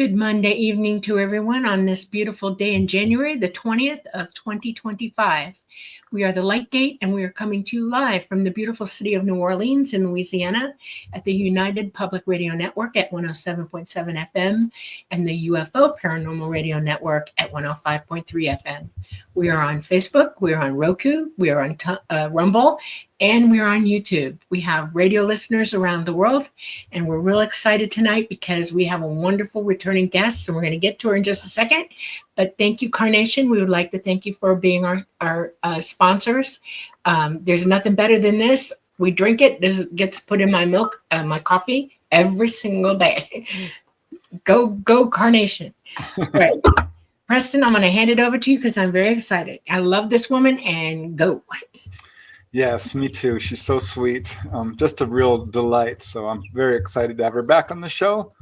Good Monday evening to everyone on this beautiful day in January, the 20th of 2025. We are the Light Gate, and we are coming to you live from the beautiful city of New Orleans in Louisiana at the United Public Radio Network at 107.7 FM and the UFO Paranormal Radio Network at 105.3 FM. We are on Facebook, we are on Roku, we are on Rumble, and we're on YouTube. We have radio listeners around the world, and we're real excited tonight because we have a wonderful returning guest, and we're going to get to her in just a second. But thank you, Carnation. We would like to thank you for being our sponsors. There's nothing better than this. We drink it. This gets put in my milk, my coffee every single day. Go, Carnation. Right. Preston, I'm going to hand it over to you because I'm very excited. I love this woman, and go. Yes, me too. She's so sweet. Just a real delight. So I'm very excited to have her back on the show.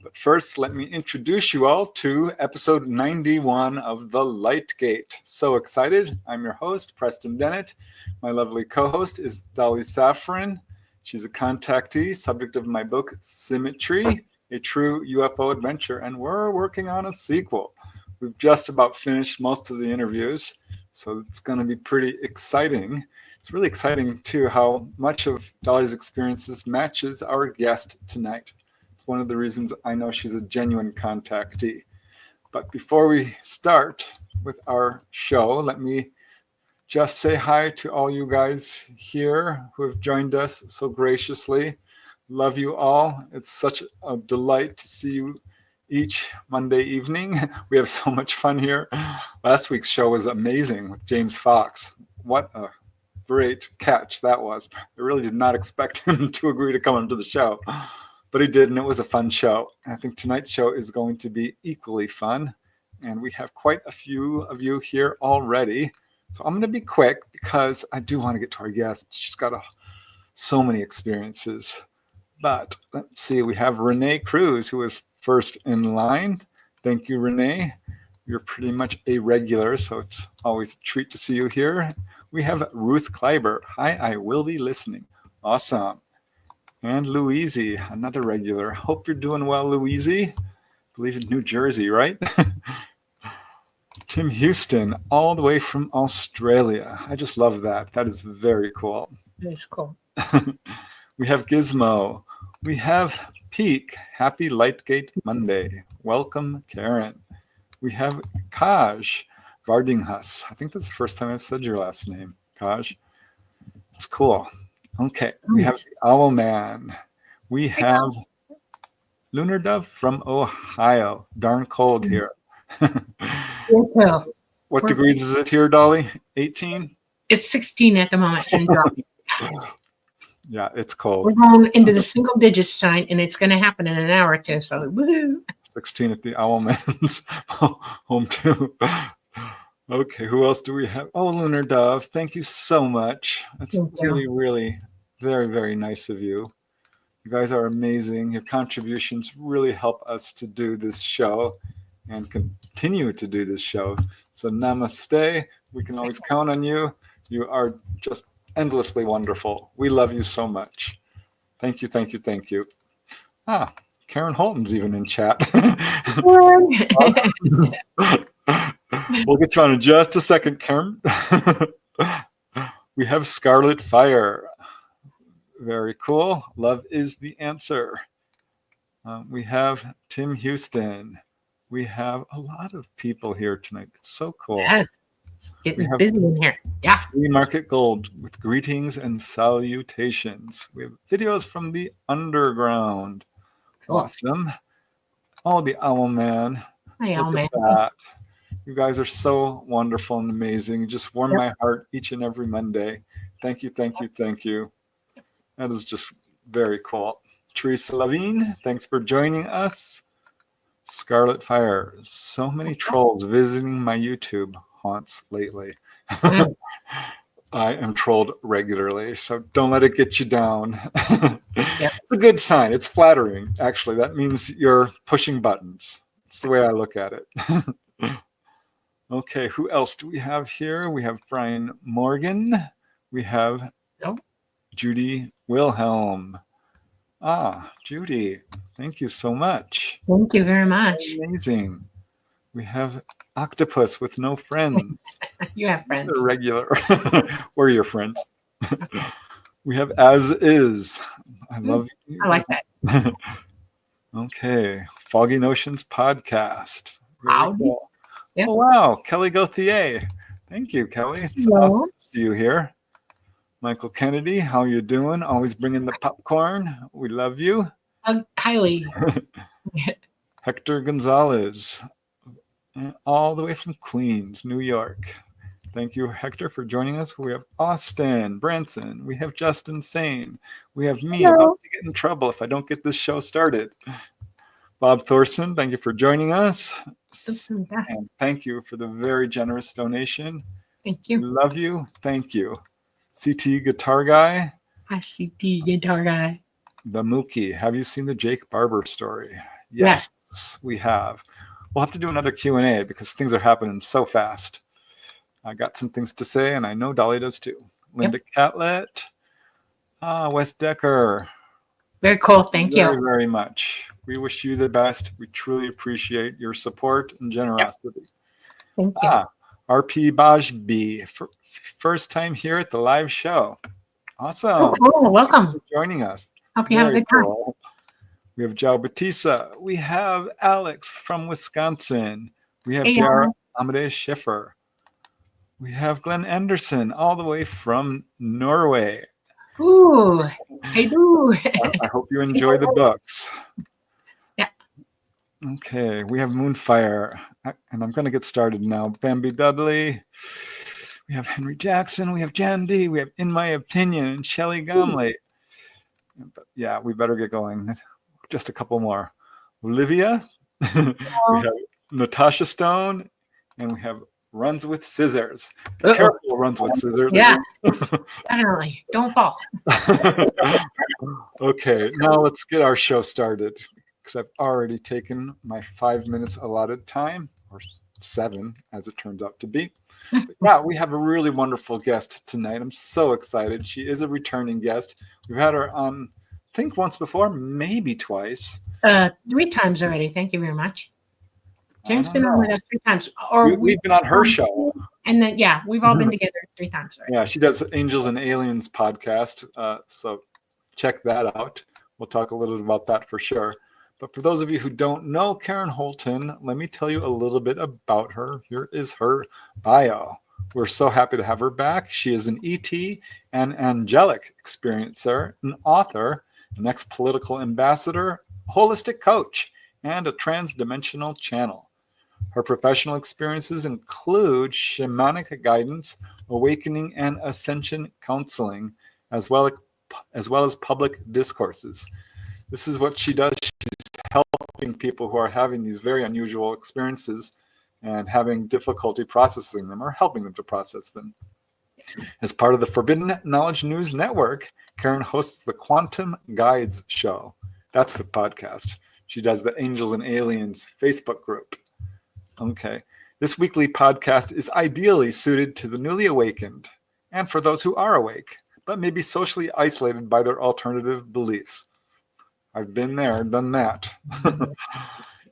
But first, let me introduce you all to episode 91 of The Light Gate. So excited. I'm your host, Preston Dennett. My lovely co-host is Dolly Safran. She's a contactee, subject of my book, Symmetry, a true UFO adventure. And we're working on a sequel. We've just about finished most of the interviews, so it's going to be pretty exciting. It's really exciting, too, how much of Dolly's experiences matches our guest tonight. It's one of the reasons I know she's a genuine contactee. But before we start with our show, let me just say hi to all you guys here who have joined us so graciously. Love you all. It's such a delight to see you each Monday evening. We have so much fun here. Last week's show was amazing with James Fox. What a great catch that was. I really did not expect him to agree to come onto the show, but he did, and it was a fun show. And I think tonight's show is going to be equally fun, and we have quite a few of you here already. So I'm going to be quick because I do want to get to our guest. She's got so many experiences. But let's see, we have Renee Cruz, who is first in line. Thank you, Renee. You're pretty much a regular, so it's always a treat to see you here. We have Ruth Kleiber. Hi, I will be listening. Awesome. And Louise, another regular. Hope you're doing well, Louise. I believe in New Jersey, right? Tim Houston, all the way from Australia. I just love that. That is very cool. That's cool. We have Gizmo. We have Peak. Happy Lightgate Monday. Welcome, Karen. We have Kaj Vardinghus. I think that's the first time I've said your last name, Kaj. It's cool. Okay. We have the Owl Man. We have Lunar Dove from Ohio. Darn cold here. What degrees is it here, Dolly? 18? It's 16 at the moment. Yeah, it's cold. We're going into the single digits sign, and it's going to happen in an hour or two. So, woohoo! 16 at the Owlman's home too. Okay, who else do we have? Oh, Lunar Dove, thank you so much. That's really, really very, very nice of you. You guys are amazing. Your contributions really help us to do this show and continue to do this show. So namaste. We can always count on you. You are just endlessly wonderful. We love you so much. Thank you, thank you, thank you. Karen Holton's even in chat. We'll get you on in just a second, Karen. We have Scarlet Fire. Very cool. Love is the answer. We have Tim Houston. We have a lot of people here tonight. It's so cool. Yes. It's getting busy in here. Yeah. Free Market Gold with greetings and salutations. We have videos from the underground. Cool. Awesome. Oh, the Owl Man. Hi, Owl Man. You guys are so wonderful and amazing. You just warm my heart each and every Monday. Thank you, thank you, thank you. That is just very cool. Teresa Levine, thanks for joining us. Scarlet Fire. So many trolls visiting my YouTube haunts lately. I am trolled regularly, so don't let it get you down. It's a good sign. It's flattering, actually. That means you're pushing buttons. It's the way I look at it. Okay, who else do we have here? We have Brian Morgan. We have Judy Wilhelm. Judy. Thank you so much. Thank you very much. Amazing. We have Octopus with no friends. You have friends. They're regular. We're your friends. We have As Is. I love you. I like that. Okay. Foggy Notions podcast. Very Howdy. cool. Yep. Oh, wow. Kelly Gauthier. Thank you, Kelly. It's Hello. awesome to see you here. Michael Kennedy, how you doing? Always bringing the popcorn. We love you. Kylie. Hector Gonzalez, all the way from Queens, New York. Thank you, Hector, for joining us. We have Austin Branson. We have Justin Sane. We have me about to get in trouble if I don't get this show started. Bob Thorson, thank you for joining us. And thank you for the very generous donation. Thank you. We love you. Thank you. CT Guitar Guy. Hi, CT Guitar Guy. The Mookie. Have you seen the Jake Barber story? Yes. We have. We'll have to do another Q&A because things are happening so fast. I got some things to say, and I know Dolly does too. Linda Catlett. Wes Decker. Very cool. Thank you. Very, very much. We wish you the best. We truly appreciate your support and generosity. Thank you. RP Bajbi. First time here at the live show. Awesome. Oh, cool. Welcome. Thank you for joining us. Hope you have a good time. Cool. We have Joe Batista. We have Alex from Wisconsin. We have Jared Amadeus Schiffer. We have Glenn Anderson all the way from Norway. Ooh, I do. I hope you enjoy the books. Yeah. Okay, we have Moonfire, and I'm going to get started now. Bambi Dudley. We have Henry Jackson. We have Jan D. We have In My Opinion, Shelley Gomley. Yeah, we better get going. Just a couple more. Olivia. We have Natasha Stone, and we have Runs with Scissors. Be careful, Runs with Scissors. Yeah, definitely. Don't fall. Okay, now let's get our show started because I've already taken my 5 minutes allotted time, or 7 as it turns out to be. But yeah, we have a really wonderful guest tonight. I'm so excited. She is a returning guest. We've had her on, I think once before, maybe twice. 3 times already. Thank you very much. Jane's been on with us 3 times. Or we've been on her show. And then, yeah, we've all been together 3 times already. Yeah, she does Angels and Aliens podcast. So check that out. We'll talk a little bit about that for sure. But for those of you who don't know Karen Holton, let me tell you a little bit about her. Here is her bio. We're so happy to have her back. She is an ET and angelic experiencer, an author, an ex-political ambassador, holistic coach, and a trans-dimensional channel. Her professional experiences include shamanic guidance, awakening and ascension counseling, as well as public discourses. This is what she does. She's helping people who are having these very unusual experiences and having difficulty processing them or helping them to process them. As part of the Forbidden Knowledge News Network, Karen hosts the Quantum Guides Show. That's the podcast. She does the Angels and Aliens Facebook group. Okay. This weekly podcast is ideally suited to the newly awakened and for those who are awake, but may be socially isolated by their alternative beliefs. I've been there, done that.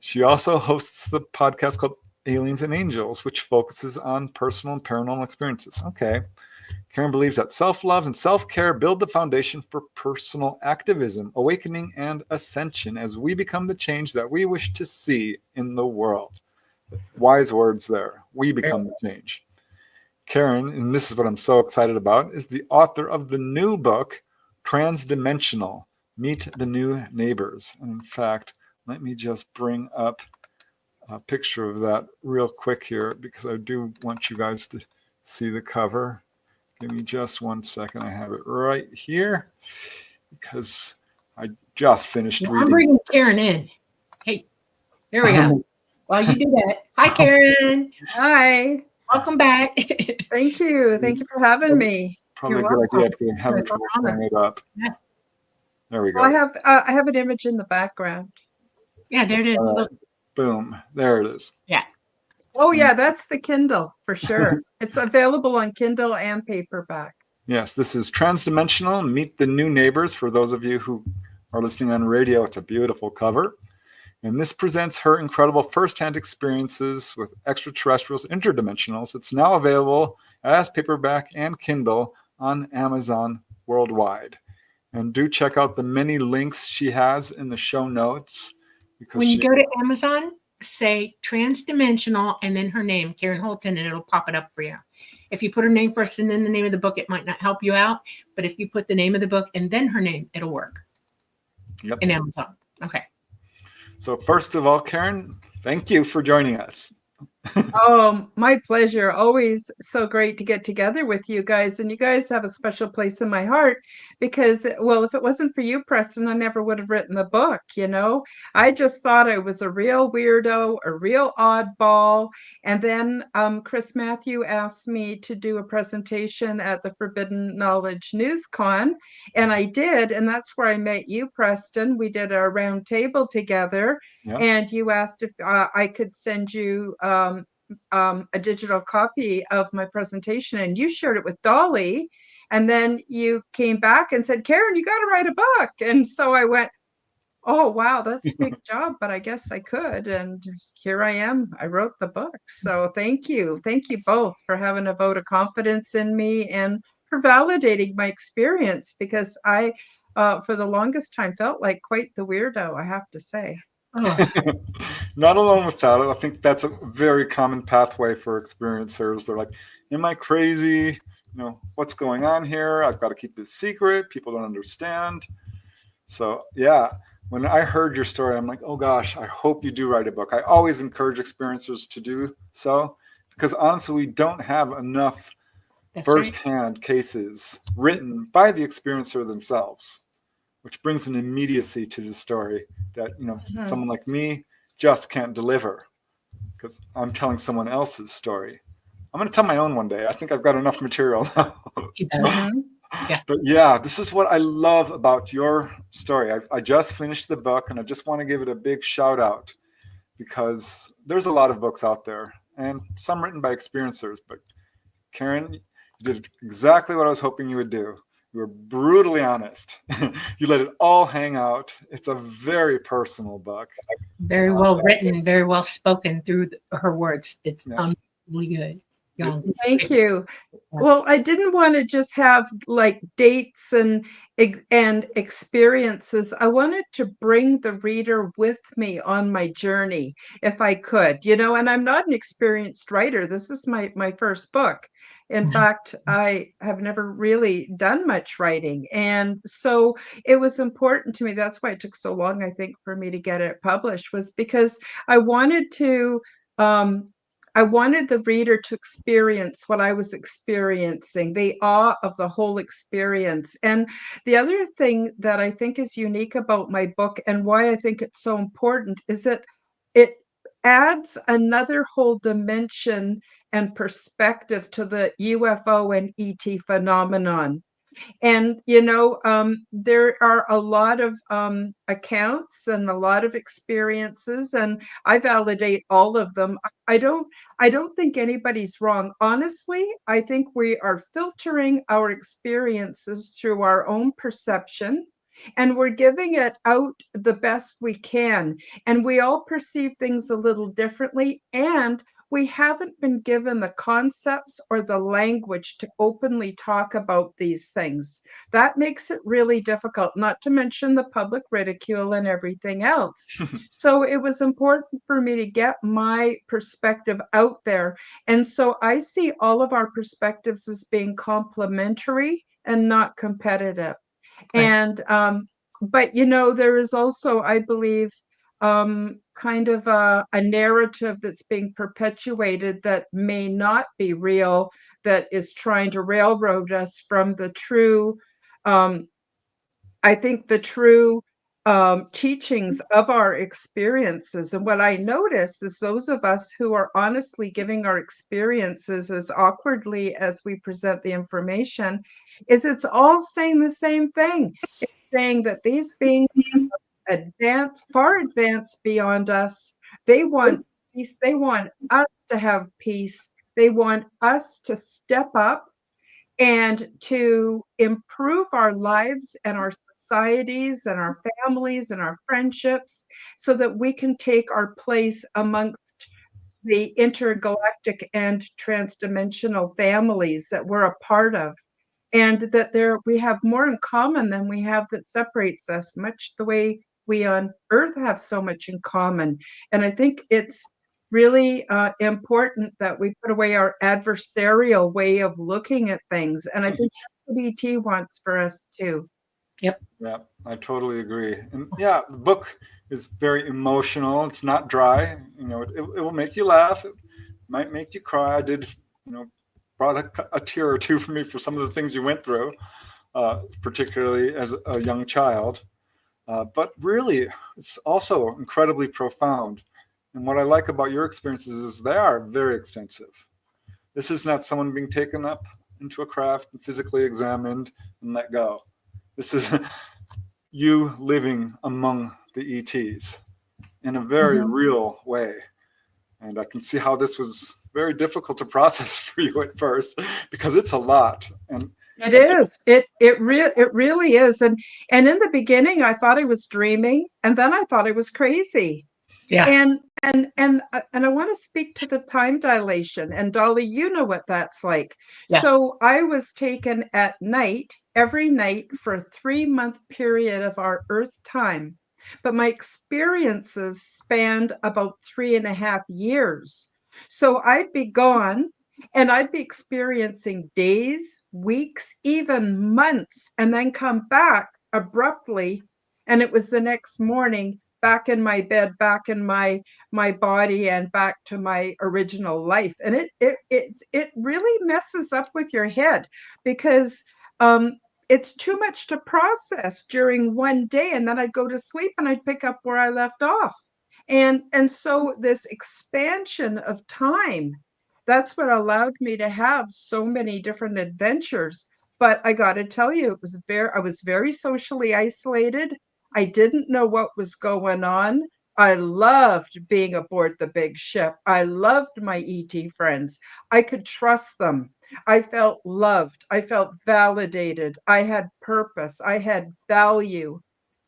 She also hosts the podcast called Aliens and Angels, which focuses on personal and paranormal experiences. Okay. Karen believes that self-love and self-care build the foundation for personal activism, awakening, and ascension as we become the change that we wish to see in the world. Wise words there. We become the change. Karen, and this is what I'm so excited about, is the author of the new book, Transdimensional, Meet the New Neighbors. And in fact, let me just bring up a picture of that real quick here because I do want you guys to see the cover. Give me just 1 second. I have it right here because I just finished reading. I'm bringing Karen in. Hey, here we go. While you do that. Hi, Karen. Hi. Welcome back. Thank you. Thank you for having me. Probably a good idea if having trouble pulling it up. Yeah. There we go. Well, I have an image in the background. Yeah, there it is. Look. Boom. There it is. Yeah. Oh, yeah, that's the Kindle for sure. It's available on Kindle and paperback. Yes, this is Transdimensional, Meet the New Neighbors for those of you who or listening on radio, it's a beautiful cover. And this presents her incredible firsthand experiences with extraterrestrials, interdimensionals. It's now available as paperback and Kindle on Amazon worldwide. And do check out the many links she has in the show notes. Because when you go to Amazon, say transdimensional and then her name, Karen Holton, and it'll pop it up for you. If you put her name first and then the name of the book, it might not help you out. But if you put the name of the book and then her name, it'll work. Yep. In Amazon. Okay. So first of all, Karen, thank you for joining us. Oh, my pleasure. Always so great to get together with you guys. And you guys have a special place in my heart because, well, if it wasn't for you, Preston, I never would have written the book, you know? I just thought I was a real weirdo, a real oddball. And then Chris Matthew asked me to do a presentation at the Forbidden Knowledge NewsCon, and I did. And that's where I met you, Preston. We did our round table together. Yeah. And you asked if I could send you a digital copy of my presentation, and you shared it with Dolly. And then you came back and said, Karen, you got to write a book. And so I went, oh, wow, that's a big job, but I guess I could. And here I am. I wrote the book. So thank you. Thank you both for having a vote of confidence in me and for validating my experience, because I, for the longest time, felt like quite the weirdo, I have to say. Oh, Not alone with that. I think that's a very common pathway for experiencers. They're like, am I crazy? You know, what's going on here? I've got to keep this secret. People don't understand. So yeah, when I heard your story, I'm like, oh gosh, I hope you do write a book. I always encourage experiencers to do so because honestly, we don't have enough that's firsthand cases written by the experiencer themselves, which brings an immediacy to the story that, you know, someone like me just can't deliver because I'm telling someone else's story. I'm going to tell my own one day. I think I've got enough material now. He does. Yeah. But yeah, this is what I love about your story. I just finished the book and I just want to give it a big shout out because there's a lot of books out there and some written by experiencers. But Karen, you did exactly what I was hoping you would do. You were brutally honest. You let it all hang out. It's a very personal book. Very well written, very well spoken through her words. It's really good. Thank you. Well, I didn't want to just have like dates and experiences. I wanted to bring the reader with me on my journey, if I could, you know, and I'm not an experienced writer. This is my first book. In fact, I have never really done much writing. And so it was important to me. That's why it took so long, I think, for me to get it published, was because I wanted to I wanted the reader to experience what I was experiencing, the awe of the whole experience. And the other thing that I think is unique about my book and why I think it's so important is that it adds another whole dimension and perspective to the UFO and ET phenomenon. And, you know, there are a lot of accounts and a lot of experiences, and I validate all of them. I don't think anybody's wrong. Honestly, I think we are filtering our experiences through our own perception, and we're giving it out the best we can. And we all perceive things a little differently, and we haven't been given the concepts or the language to openly talk about these things. That makes it really difficult, not to mention the public ridicule and everything else. So it was important for me to get my perspective out there. And so I see all of our perspectives as being complementary and not competitive. Right. And, but, you know, there is also, I believe, kind of a narrative that's being perpetuated that may not be real, that is trying to railroad us from the true, I think the true teachings of our experiences. And what I notice is those of us who are honestly giving our experiences as awkwardly as we present the information, is it's all saying the same thing. It's saying that these beings advanced, far advanced beyond us. They want peace. They want us to have peace. They want us to step up and to improve our lives and our societies and our families and our friendships so that we can take our place amongst the intergalactic and transdimensional families that we're a part of, and that we have more in common than we have that separates us, much the way we on earth have so much in common. And I think it's really important that we put away our adversarial way of looking at things, and I think that's what ET wants for us too. Yep. Yeah, I totally agree. And yeah, the book is very emotional. It's not dry. You know, it will make you laugh. It might make you cry. I did, brought a tear or two for me for some of the things you went through, particularly as a young child. But really, it's also incredibly profound. And what I like about your experiences is they are very extensive. This is not someone being taken up into a craft and physically examined and let go. This is you living among the ETs in a very real way. And I can see how this was very difficult to process for you at first, because it's a lot. And it is. It really is. And in the beginning, I thought I was dreaming, and then I thought I was crazy. Yeah. And I want to speak to the time dilation. And Dolly, you know what that's like. Yes. So I was taken at night, every night for a 3-month period of our Earth time. But my experiences spanned about 3.5 years. So I'd be gone and I'd be experiencing days, weeks, even months, and then come back abruptly. And it was the next morning, back in my bed, back in my body, and back to my original life. And it really messes up with your head, because it's too much to process during one day, and then I'd go to sleep and I'd pick up where I left off. And so this expansion of time, that's what allowed me to have so many different adventures. But I got to tell you, I was very socially isolated. I didn't know what was going on. I loved being aboard the big ship. I loved my ET friends. I could trust them. I felt loved. I felt validated. I had purpose. I had value.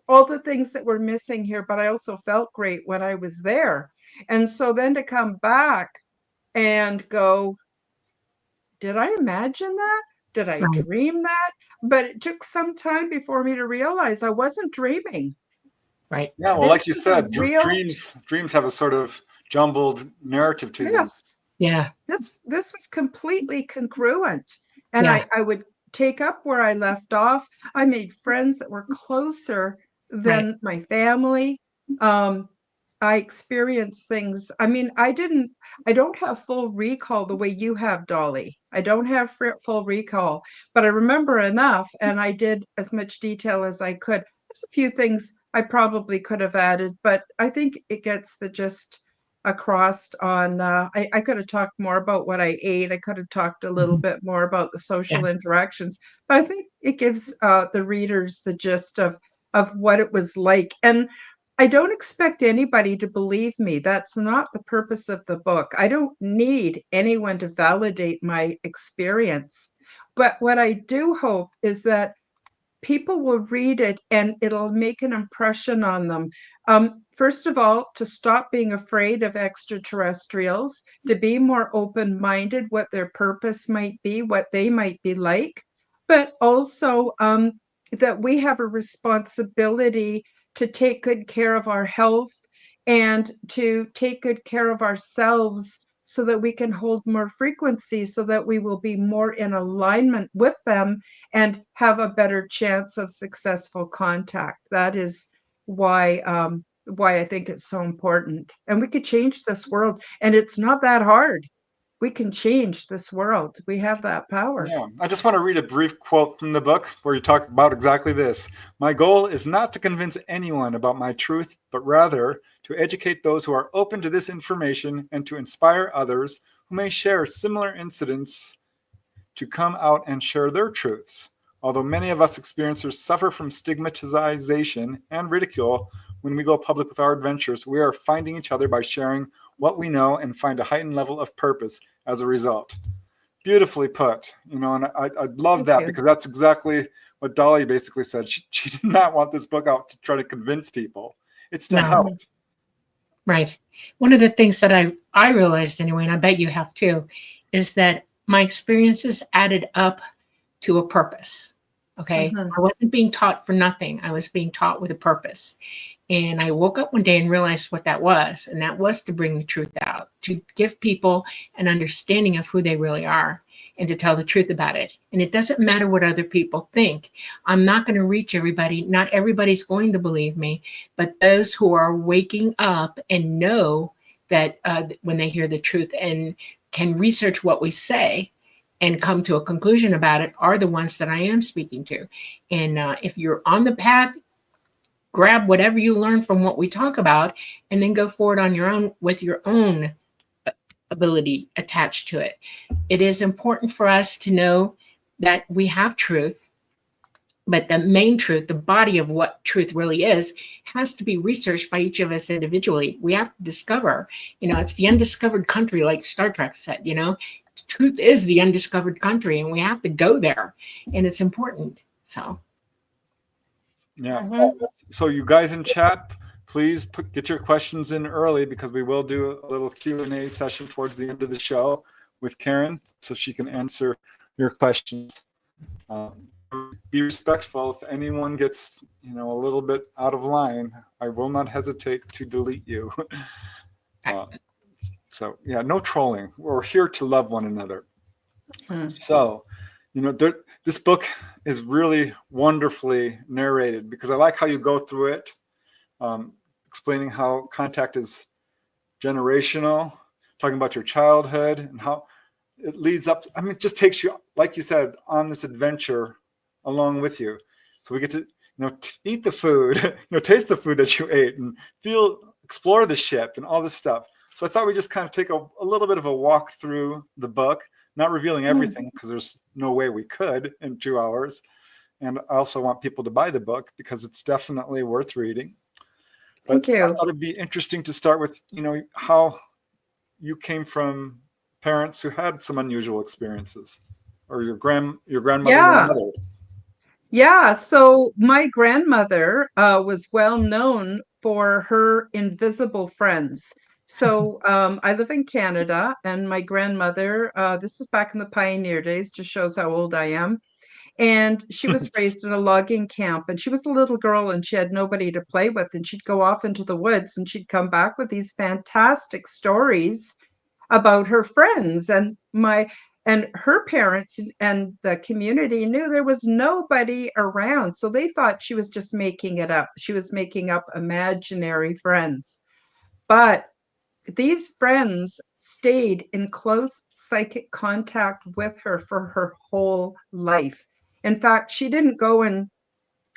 All the things that were missing here, but I also felt great when I was there. And so then to come back and go, did I imagine that? Did I Right. dream that? But it took some time before me to realize I wasn't dreaming. Right. yeah, well, This like you was a said, real, dreams have a sort of jumbled narrative to them. yes, Yeah. this was completely congruent. And Yeah. I would take up where I left off. I made friends that were closer Right. than my family. I experienced things. I mean, I don't have full recall the way you have, Dolly. I don't have full recall, but I remember enough, and I did as much detail as I could. There's a few things I probably could have added, but I think it gets the gist across on, I could have talked more about what I ate. I could have talked a little bit more about the social interactions, but I think it gives the readers the gist of what it was like. And I don't expect anybody to believe me. That's not the purpose of the book. I don't need anyone to validate my experience. But what I do hope is that people will read it and it'll make an impression on them. First of all, to stop being afraid of extraterrestrials, to be more open-minded, what their purpose might be, what they might be like, but also that we have a responsibility to take good care of our health and to take good care of ourselves so that we can hold more frequency, so that we will be more in alignment with them and have a better chance of successful contact. That is why I think it's so important. And we could change this world, and it's not that hard. We can change this world. We have that power. Yeah, I just want to read a brief quote from the book where you talk about exactly this. My goal is not to convince anyone about my truth, but rather to educate those who are open to this information and to inspire others who may share similar incidents to come out and share their truths. Although many of us experiencers suffer from stigmatization and ridicule when we go public with our adventures, we are finding each other by sharing what we know and find a heightened level of purpose as a result. beautifully put, you know, and I love Thank that you. because that's exactly what Dolly basically said. She did not want this book out to try to convince people. It's to No. help. Right. One of the things that I realized anyway, and I bet you have too, is that my experiences added up to a purpose. Okay. Mhm. I wasn't being taught for nothing. I was being taught with a purpose. And I woke up one day and realized what that was. And that was to bring the truth out, to give people an understanding of who they really are and to tell the truth about it. And it doesn't matter what other people think. I'm not going to reach everybody. Not everybody's going to believe me, but those who are waking up and know that when they hear the truth and can research what we say and come to a conclusion about it are the ones that I am speaking to. And if you're on the path, grab whatever you learn from what we talk about and then go forward on your own with your own ability attached to it. It is important for us to know that we have truth, but the main truth, the body of what truth really is, has to be researched by each of us individually. We have to discover, it's the undiscovered country, like Star Trek said, truth is the undiscovered country and we have to go there, and it's important. So Yeah. Mhm. So you guys in chat, please get your questions in early because we will do a little Q&A session towards the end of the show with Karen so she can answer your questions. Be respectful. If anyone gets, a little bit out of line, I will not hesitate to delete you. So yeah, no trolling. We're here to love one another. Mhm. So, this book is really wonderfully narrated because I like how you go through it, explaining how contact is generational, talking about your childhood and how it leads up. It just takes you, like you said, on this adventure along with you. So we get to, eat the food, taste the food that you ate and explore the ship and all this stuff. So I thought we'd just kind of take a little bit of a walk through the book, not revealing everything because there's no way we could in 2 hours. And I also want people to buy the book because it's definitely worth reading. But Thank you. I thought it'd be interesting to start with, how you came from parents who had some unusual experiences, or your grandmother, your mother. Yeah, so my grandmother was well known for her invisible friends. So I live in Canada, and my grandmother, this is back in the pioneer days, just shows how old I am. And she was raised in a logging camp, and she was a little girl, and she had nobody to play with. And she'd go off into the woods, and she'd come back with these fantastic stories about her friends. And her parents and the community knew there was nobody around, so they thought she was just making it up. She was making up imaginary friends, but these friends stayed in close psychic contact with her for her whole life. In fact, she didn't go and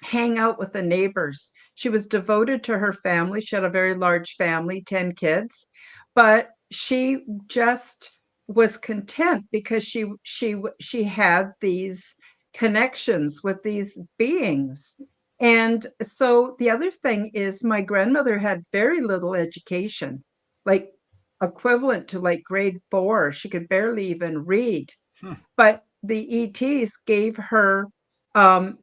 hang out with the neighbors. She was devoted to her family. She had a very large family, 10 kids, but she just was content because she had these connections with these beings. And so the other thing is my grandmother had very little education, like equivalent to like grade 4. She could barely even read. But the ETs gave her um,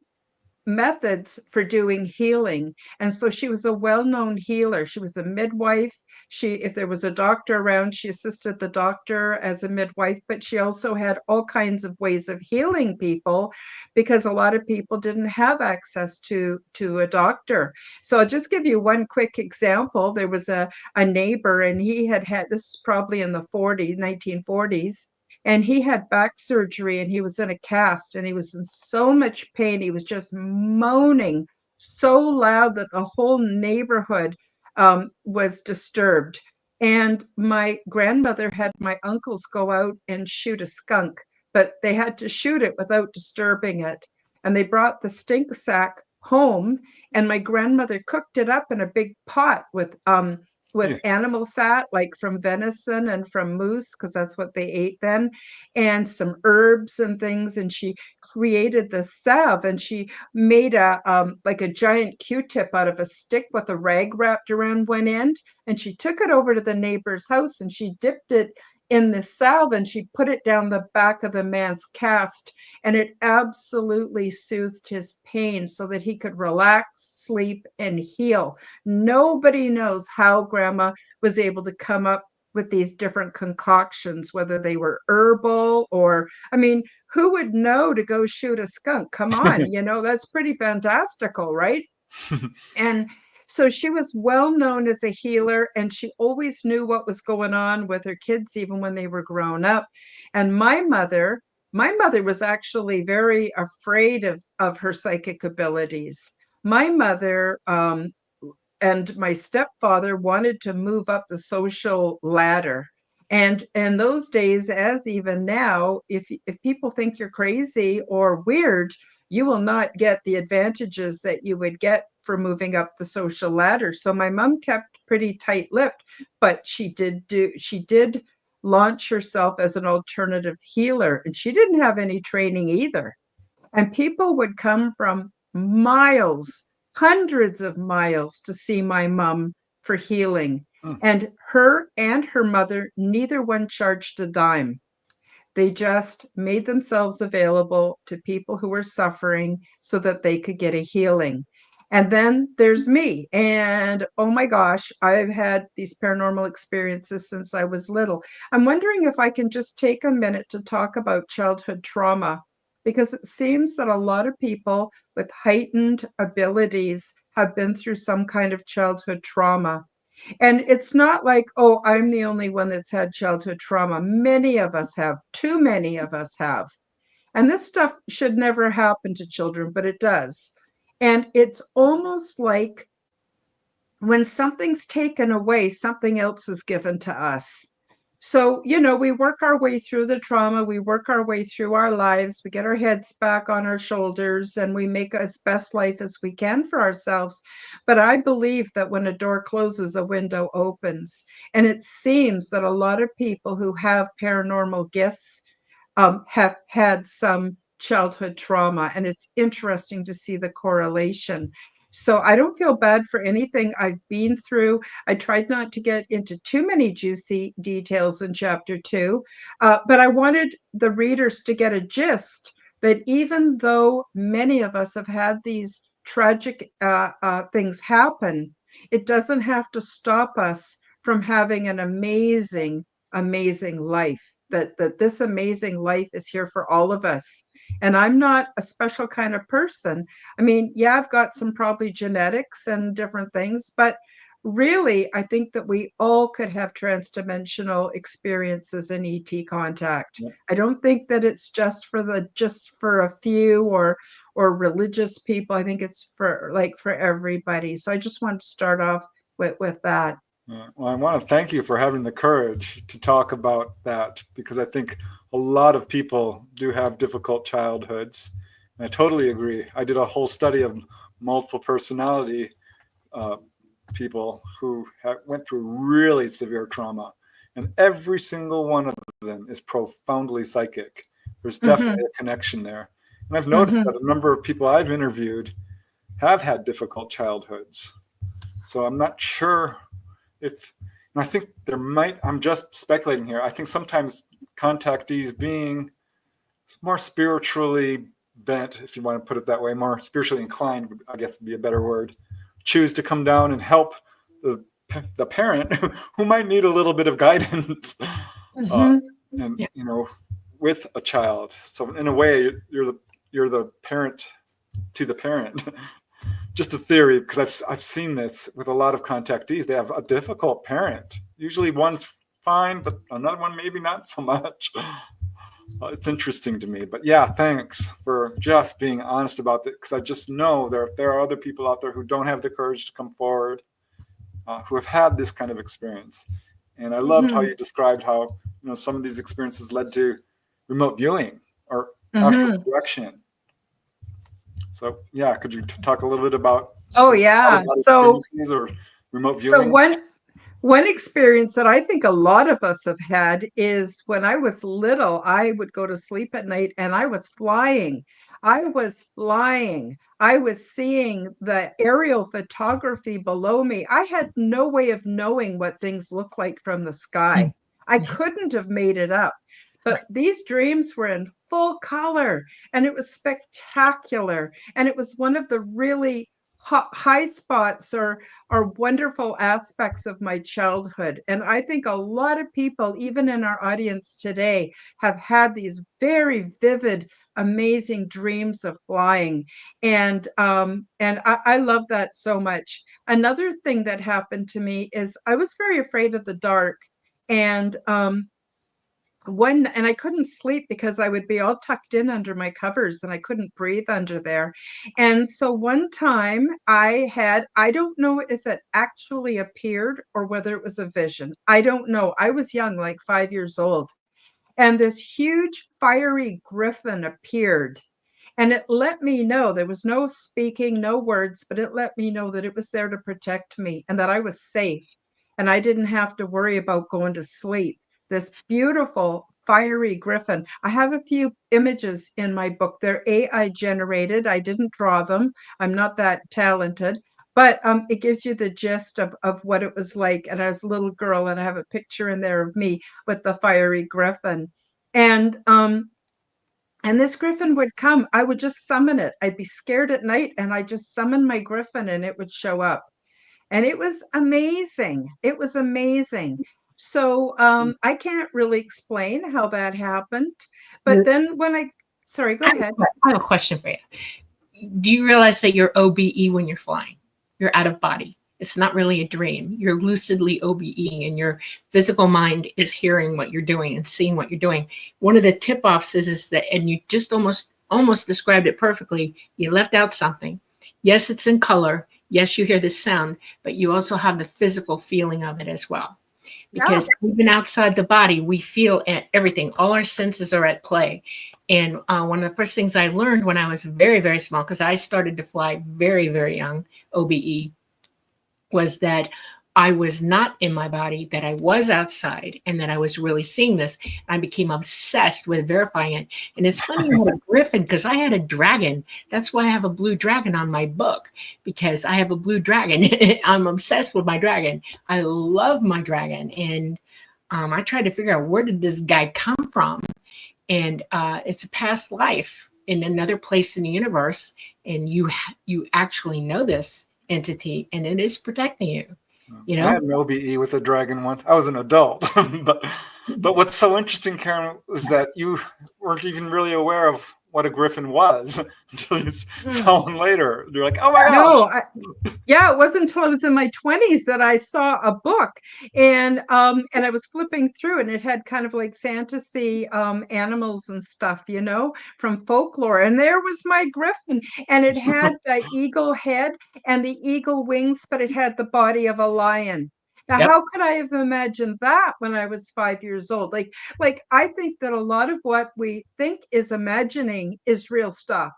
methods for doing healing. And so she was a well-known healer. She was a midwife. If there was a doctor around, she assisted the doctor as a midwife, but she also had all kinds of ways of healing people because a lot of people didn't have access to a doctor. So I'll just give you one quick example. There was a neighbor, and he had this is probably in the 1940s, and he had back surgery, and he was in a cast, and he was in so much pain. He was just moaning so loud that the whole neighborhood was disturbed. And my grandmother had my uncles go out and shoot a skunk, but they had to shoot it without disturbing it. And they brought the stink sack home, and my grandmother cooked it up in a big pot with animal fat, like from venison and from moose, because that's what they ate then, and some herbs and things. And she created the salve, and she made like a giant Q-tip out of a stick with a rag wrapped around one end. And she took it over to the neighbor's house, and she dipped it in this salve, and she put it down the back of the man's cast, and it absolutely soothed his pain so that he could relax, sleep, and heal. Nobody knows how Grandma was able to come up with these different concoctions, whether they were herbal or, I mean, who would know to go shoot a skunk? Come on, that's pretty fantastical, right? And so she was well known as a healer, and she always knew what was going on with her kids, even when they were grown up. And my mother was actually very afraid of her psychic abilities. My mother and my stepfather wanted to move up the social ladder. And in those days, as even now, if people think you're crazy or weird, you will not get the advantages that you would get for moving up the social ladder. So my mom kept pretty tight-lipped, but she did launch herself as an alternative healer, and she didn't have any training either. And people would come from miles, hundreds of miles, to see my mom for healing. And her mother, neither one charged a dime. They just made themselves available to people who were suffering so that they could get a healing. And then there's me. And oh my gosh, I've had these paranormal experiences since I was little. I'm wondering if I can just take a minute to talk about childhood trauma, because it seems that a lot of people with heightened abilities have been through some kind of childhood trauma. And it's not like, oh, I'm the only one that's had childhood trauma. Many of us have, too many of us have. And this stuff should never happen to children, but it does. And it's almost like when something's taken away, something else is given to us. So, we work our way through the trauma, we work our way through our lives, we get our heads back on our shoulders, and we make as best life as we can for ourselves. But I believe that when a door closes, a window opens. And it seems that a lot of people who have paranormal gifts have had some childhood trauma, and it's interesting to see the correlation. So I don't feel bad for anything I've been through. I tried not to get into too many juicy details in chapter 2, but I wanted the readers to get a gist that even though many of us have had these tragic things happen, it doesn't have to stop us from having an amazing, amazing life. That this amazing life is here for all of us. And I'm not a special kind of person. I mean, yeah, I've got some probably genetics and different things, but really, I think that we all could have transdimensional experiences in ET contact. Yeah. I don't think that it's just for a few or religious people. I think it's for everybody. So I just want to start off with that. Well, I want to thank you for having the courage to talk about that, because I think a lot of people do have difficult childhoods. And I totally agree. I did a whole study of multiple personality people who went through really severe trauma, and every single one of them is profoundly psychic. There's definitely a connection there. And I've noticed that a number of people I've interviewed have had difficult childhoods. So I'm not sure and I think I'm just speculating here. I think sometimes contactees, being more spiritually bent, if you want to put it that way, more spiritually inclined, I guess would be a better word, choose to come down and help the parent who might need a little bit of guidance with a child. So in a way, you're the parent to the parent. Just a theory, because I've seen this with a lot of contactees. They have a difficult parent. Usually one's fine, but another one maybe not so much. It's interesting to me. But yeah, thanks for just being honest about it, because I just know there are other people out there who don't have the courage to come forward, who have had this kind of experience. And I loved how you described how some of these experiences led to remote viewing or astral projection. So yeah, could you talk a little bit about? Oh yeah. So or remote viewing? So one experience that I think a lot of us have had is when I was little, I would go to sleep at night and I was flying. I was flying. I was seeing the aerial photography below me. I had no way of knowing what things look like from the sky. I couldn't have made it up. But these dreams were in full color, and it was spectacular. And it was one of the really high spots or wonderful aspects of my childhood. And I think a lot of people, even in our audience today, have had these very vivid, amazing dreams of flying. And I love that so much. Another thing that happened to me is I was very afraid of the dark. And and I couldn't sleep because I would be all tucked in under my covers and I couldn't breathe under there. And so one time I don't know if it actually appeared or whether it was a vision. I don't know. I was young, like 5 years old. And this huge fiery griffin appeared. And it let me know there was no speaking, no words, but it let me know that it was there to protect me and that I was safe. And I didn't have to worry about going to sleep. This beautiful fiery griffin. I have a few images in my book. They're AI generated. I didn't draw them. I'm not that talented. But it gives you the gist of what it was like. And I was a little girl, and I have a picture in there of me with the fiery griffin. And this griffin would come. I would just summon it. I'd be scared at night, and I just summon my griffin, and it would show up. And it was amazing. It was amazing. So I can't really explain how that happened. But then sorry, go ahead. I have a question for you. Do you realize that you're OBE when you're flying? You're out of body. It's not really a dream. You're lucidly OBEing, and your physical mind is hearing what you're doing and seeing what you're doing. One of the tip-offs is that, and you just almost described it perfectly. You left out something. Yes, it's in color. Yes, you hear the sound, but you also have the physical feeling of it as well. Because even outside the body, we feel everything. All our senses are at play. And one of the first things I learned when I was very, very small, because I started to fly very, very young, OBE, was that I was not in my body, that I was outside, and that I was really seeing this. I became obsessed with verifying it. And it's funny you had a griffin, because I had a dragon. That's why I have a blue dragon on my book, because I have a blue dragon. I'm obsessed with my dragon. I love my dragon. And I tried to figure out, where did this guy come from? And it's a past life in another place in the universe. And you actually know this entity, and it is protecting you. You know, I had an OBE with a dragon once. I was an adult, but what's so interesting, Karen, was that you weren't even really aware of what a griffin was until you saw one later. You're like, oh my gosh. No, it wasn't until I was in my 20s that I saw a book, and I was flipping through, and it had kind of like fantasy animals and stuff, from folklore. And there was my griffin, and it had the eagle head and the eagle wings, but it had the body of a lion. Now, how could I have imagined that when I was 5 years old? Like I think that a lot of what we think is imagining is real stuff.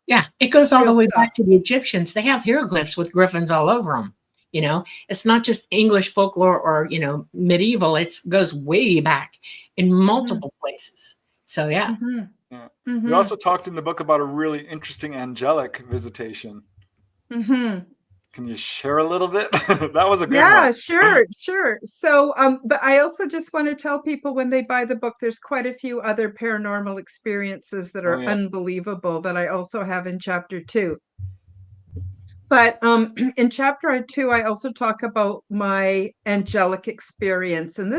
Yeah, it goes all the way back to the Egyptians. They have hieroglyphs with griffins all over them. It's not just English folklore or, medieval. It goes way back in multiple places. So, yeah. You also talked in the book about a really interesting angelic visitation. Can you share a little bit? That was a good one. Yeah, sure. So, but I also just want to tell people, when they buy the book, there's quite a few other paranormal experiences that are unbelievable that I also have in chapter 2. But in chapter 2, I also talk about my angelic experience. And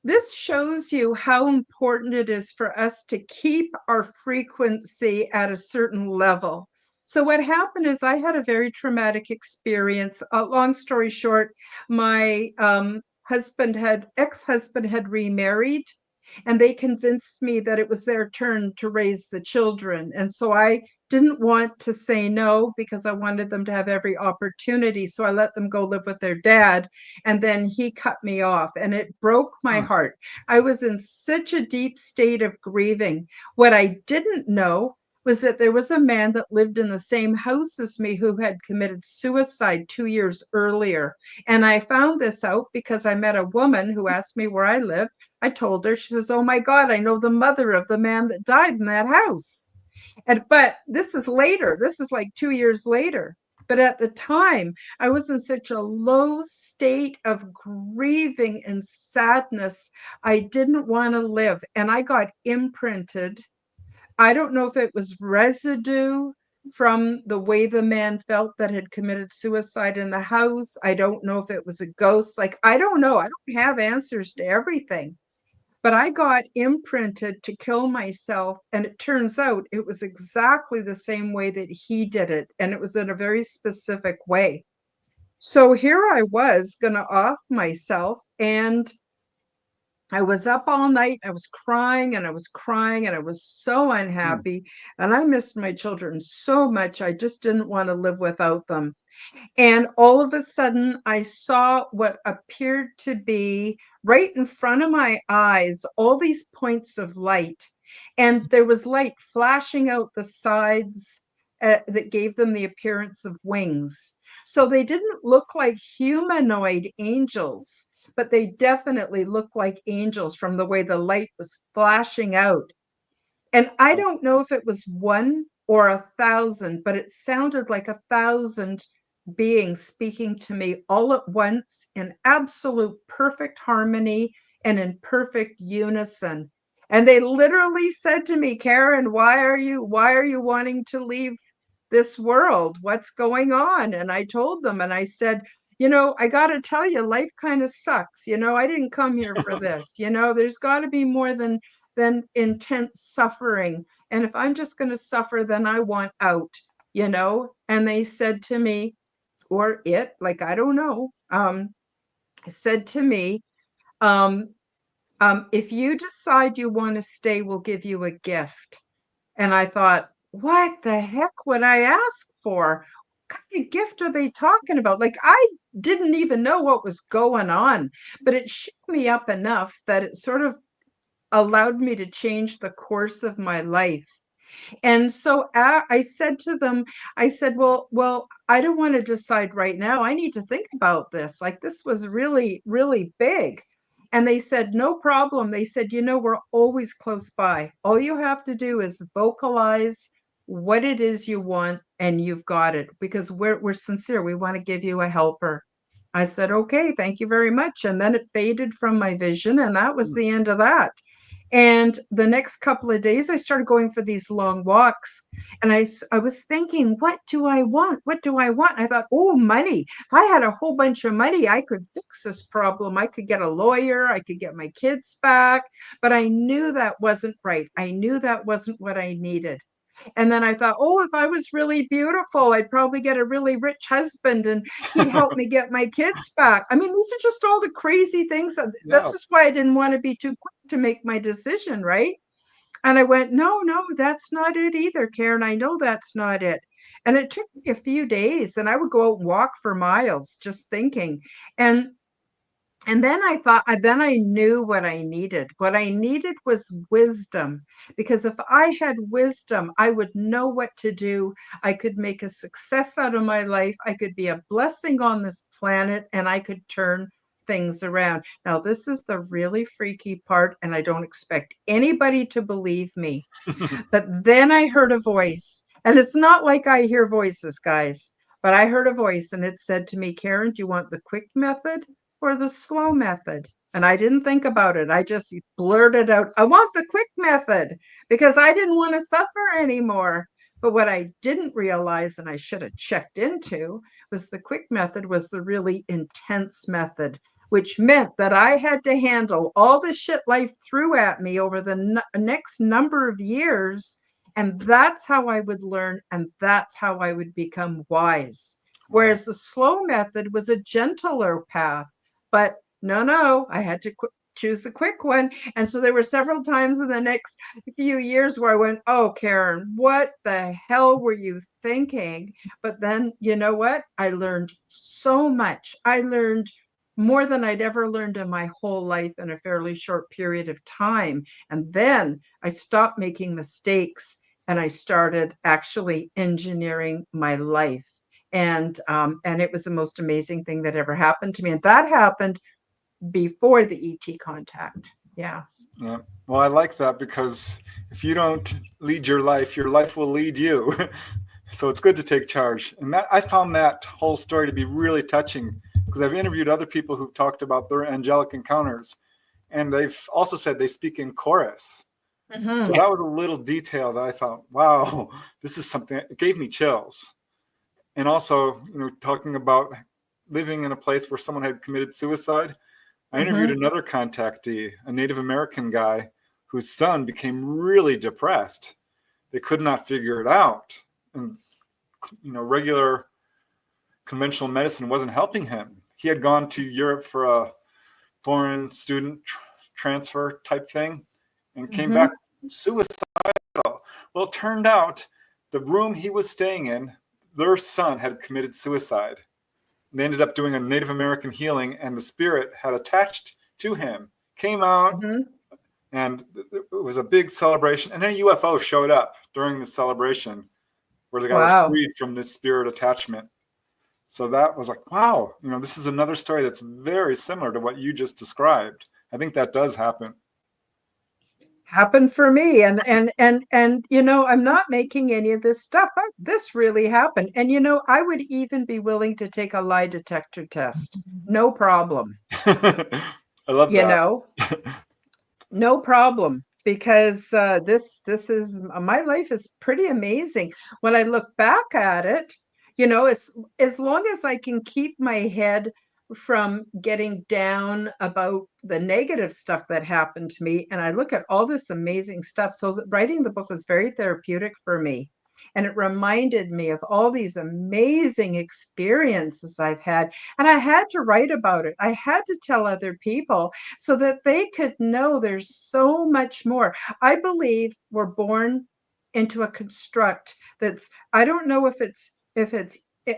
this shows you how important it is for us to keep our frequency at a certain level. So what happened is I had a very traumatic experience. Long story short, my ex-husband had remarried, and they convinced me that it was their turn to raise the children. And so I didn't want to say no, because I wanted them to have every opportunity. So I let them go live with their dad, and then he cut me off, and it broke my heart. I was in such a deep state of grieving. What I didn't know was that there was a man that lived in the same house as me who had committed suicide 2 years earlier. And I found this out because I met a woman who asked me where I lived. I told her. She says, oh my God, I know the mother of the man that died in that house. But this is later. This is like 2 years later. But at the time, I was in such a low state of grieving and sadness. I didn't want to live. And I got imprinted. I don't know if it was residue from the way the man felt that had committed suicide in the house. I don't know if it was a ghost. Like, I don't know. I don't have answers to everything. But I got imprinted to kill myself. And it turns out it was exactly the same way that he did it. And it was in a very specific way. So here I was going to off myself. And I was up all night. I was crying and I was crying and I was so unhappy. And I missed my children so much. I just didn't want to live without them. And all of a sudden, I saw what appeared to be right in front of my eyes, all these points of light. And there was light flashing out the sides that gave them the appearance of wings. So they didn't look like humanoid angels, but they definitely looked like angels from the way the light was flashing out. And I don't know if it was one or 1,000, but it sounded like 1,000 beings speaking to me all at once in absolute perfect harmony and in perfect unison. And they literally said to me, Karen, why are you wanting to leave this world? What's going on? And I told them, and I said, I got to tell you, life kind of sucks. I didn't come here for this. There's got to be more than intense suffering. And if I'm just going to suffer, then I want out, And they said to me, or it, like, I don't know, said to me, if you decide you want to stay, we'll give you a gift. And I thought, what the heck would I ask for? What kind of gift are they talking about? Like, I didn't even know what was going on, but it shook me up enough that it sort of allowed me to change the course of my life. And so I said to them, I said, well, I don't want to decide right now. I need to think about this. Like, this was really, really big. And they said, no problem. They said, we're always close by. All you have to do is vocalize what it is you want, and you've got it, because we're sincere. We want to give you a helper. I said, okay, thank you very much. And then it faded from my vision, and that was the end of that. And the next couple of days, I started going for these long walks. And I was thinking, what do I want? What do I want? I thought, oh, money. If I had a whole bunch of money, I could fix this problem. I could get a lawyer. I could get my kids back. But I knew that wasn't right. I knew that wasn't what I needed. And then I thought, oh, if I was really beautiful, I'd probably get a really rich husband and he'd help me get my kids back. I mean, these are just all the crazy things. This is why I didn't want to be too quick to make my decision, right? And I went, no, that's not it either, Karen. I know that's not it. And it took me a few days, and I would go out and walk for miles just thinking. And then then I knew what I needed. What I needed was wisdom, because if I had wisdom, I would know what to do. I could make a success out of my life. I could be a blessing on this planet, and I could turn things around. Now, this is the really freaky part, and I don't expect anybody to believe me. But then I heard a voice, and it's not like I hear voices, guys, but I heard a voice, and it said to me, Karen, do you want the quick method or the slow method? And I didn't think about it. I just blurted out, I want the quick method, because I didn't want to suffer anymore. But what I didn't realize, and I should have checked into, was the quick method was the really intense method, which meant that I had to handle all the shit life threw at me over the next number of years. And that's how I would learn, and that's how I would become wise. Whereas the slow method was a gentler path. But no, I had to choose the quick one. And so there were several times in the next few years where I went, oh, Karen, what the hell were you thinking? But then, you know what? I learned so much. I learned more than I'd ever learned in my whole life in a fairly short period of time. And then I stopped making mistakes, and I started actually engineering my life. And it was the most amazing thing that ever happened to me. And that happened before the ET contact. Yeah. Yeah. Well, I like that, because if you don't lead your life will lead you. So it's good to take charge. And that I found that whole story to be really touching, because I've interviewed other people who've talked about their angelic encounters, and they've also said they speak in chorus. Mhm. So that was a little detail that I thought, wow, this is something, it gave me chills. And also, talking about living in a place where someone had committed suicide. I interviewed another contactee, a Native American guy whose son became really depressed. They could not figure it out. And, regular conventional medicine wasn't helping him. He had gone to Europe for a foreign student transfer type thing and came back suicidal. Well, it turned out the room he was staying in, their son had committed suicide. They ended up doing a Native American healing, and the spirit had attached to him, came out, and it was a big celebration. And then a UFO showed up during the celebration where the guy was freed from this spirit attachment. So that was like, wow, this is another story that's very similar to what you just described. I think that does happen. Happened for me, and I'm not making any of this stuff up. This really happened. And I would even be willing to take a lie detector test. No problem. I love that. No problem, because this is my life is pretty amazing. When I look back at it, as long as I can keep my head from getting down about the negative stuff that happened to me, and I look at all this amazing stuff. So writing the book was very therapeutic for me. And it reminded me of all these amazing experiences I've had. And I had to write about it. I had to tell other people so that they could know there's so much more. I believe we're born into a construct that's, I don't know if it's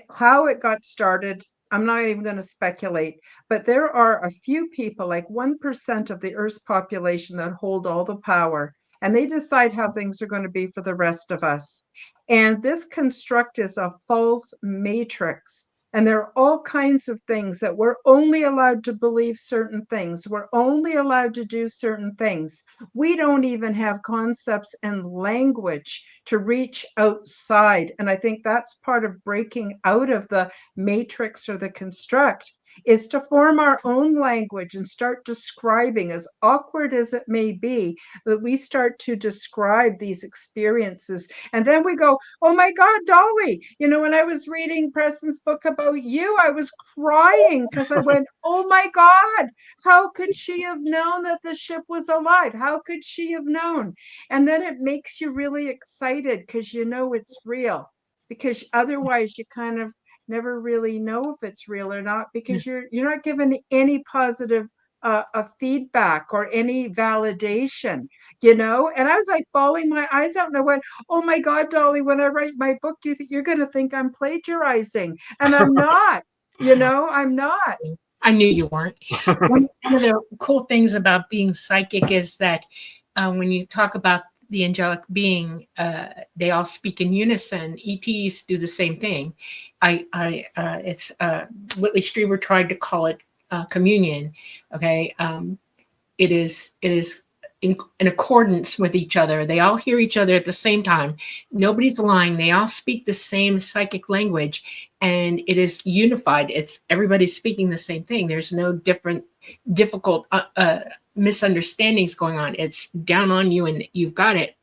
how it got started. I'm not even going to speculate, but there are a few people, like 1% of the Earth's population, that hold all the power, and they decide how things are going to be for the rest of us. And this construct is a false matrix. And there are all kinds of things that we're only allowed to believe certain things. We're only allowed to do certain things. We don't even have concepts and language to reach outside. And I think that's part of breaking out of the matrix or the construct, is to form our own language and start describing, as awkward as it may be, that we start to describe these experiences. And then we go, oh my God, Dolly, when I was reading Preston's book about you, I was crying because I went, oh my God, how could she have known that the ship was alive? How could she have known? And then it makes you really excited because it's real, because otherwise you kind of never really know if it's real or not, because you're not given any positive feedback or any validation, and I was like bawling my eyes out, and I went, oh my God, Dolly, when I write my book, you're going to think I'm plagiarizing, and I'm not. I'm not. I knew you weren't. One of the cool things about being psychic is that when you talk about the angelic being, they all speak in unison. ETs do the same thing. It's Whitley Strieber tried to call it communion. Okay, it is in accordance with each other. They all hear each other at the same time. Nobody's lying. They all speak the same psychic language, and it is unified. It's everybody's speaking the same thing. There's no difficult misunderstandings going on. It's down on you, and you've got it.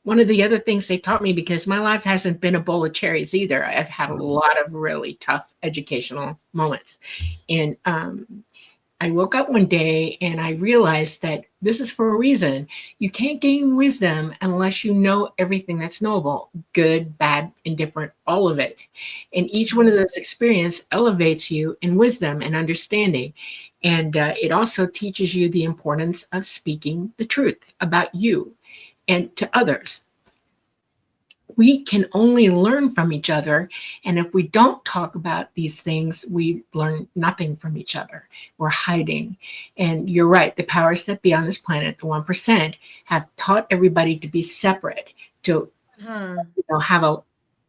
One of the other things they taught me, because my life hasn't been a bowl of cherries either. I've had a lot of really tough educational moments, and I woke up one day and I realized that this is for a reason. You can't gain wisdom unless you know everything that's knowable, good, bad, indifferent, all of it. And each one of those experiences elevates you in wisdom and understanding. And it also teaches you the importance of speaking the truth about you and to others. We can only learn from each other. And if we don't talk about these things, we learn nothing from each other. We're hiding. And you're right. The powers that be on this planet, the 1%, have taught everybody to be separate, to have a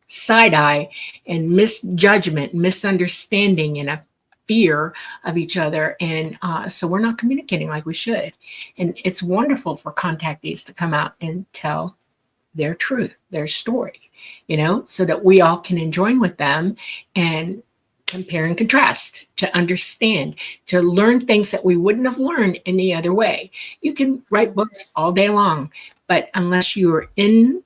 side eye and misjudgment, misunderstanding, and a fear of each other. And so we're not communicating like we should. And it's wonderful for contactees to come out and tell their truth, their story, so that we all can join with them and compare and contrast, to understand, to learn things that we wouldn't have learned any other way. You can write books all day long, but unless you're in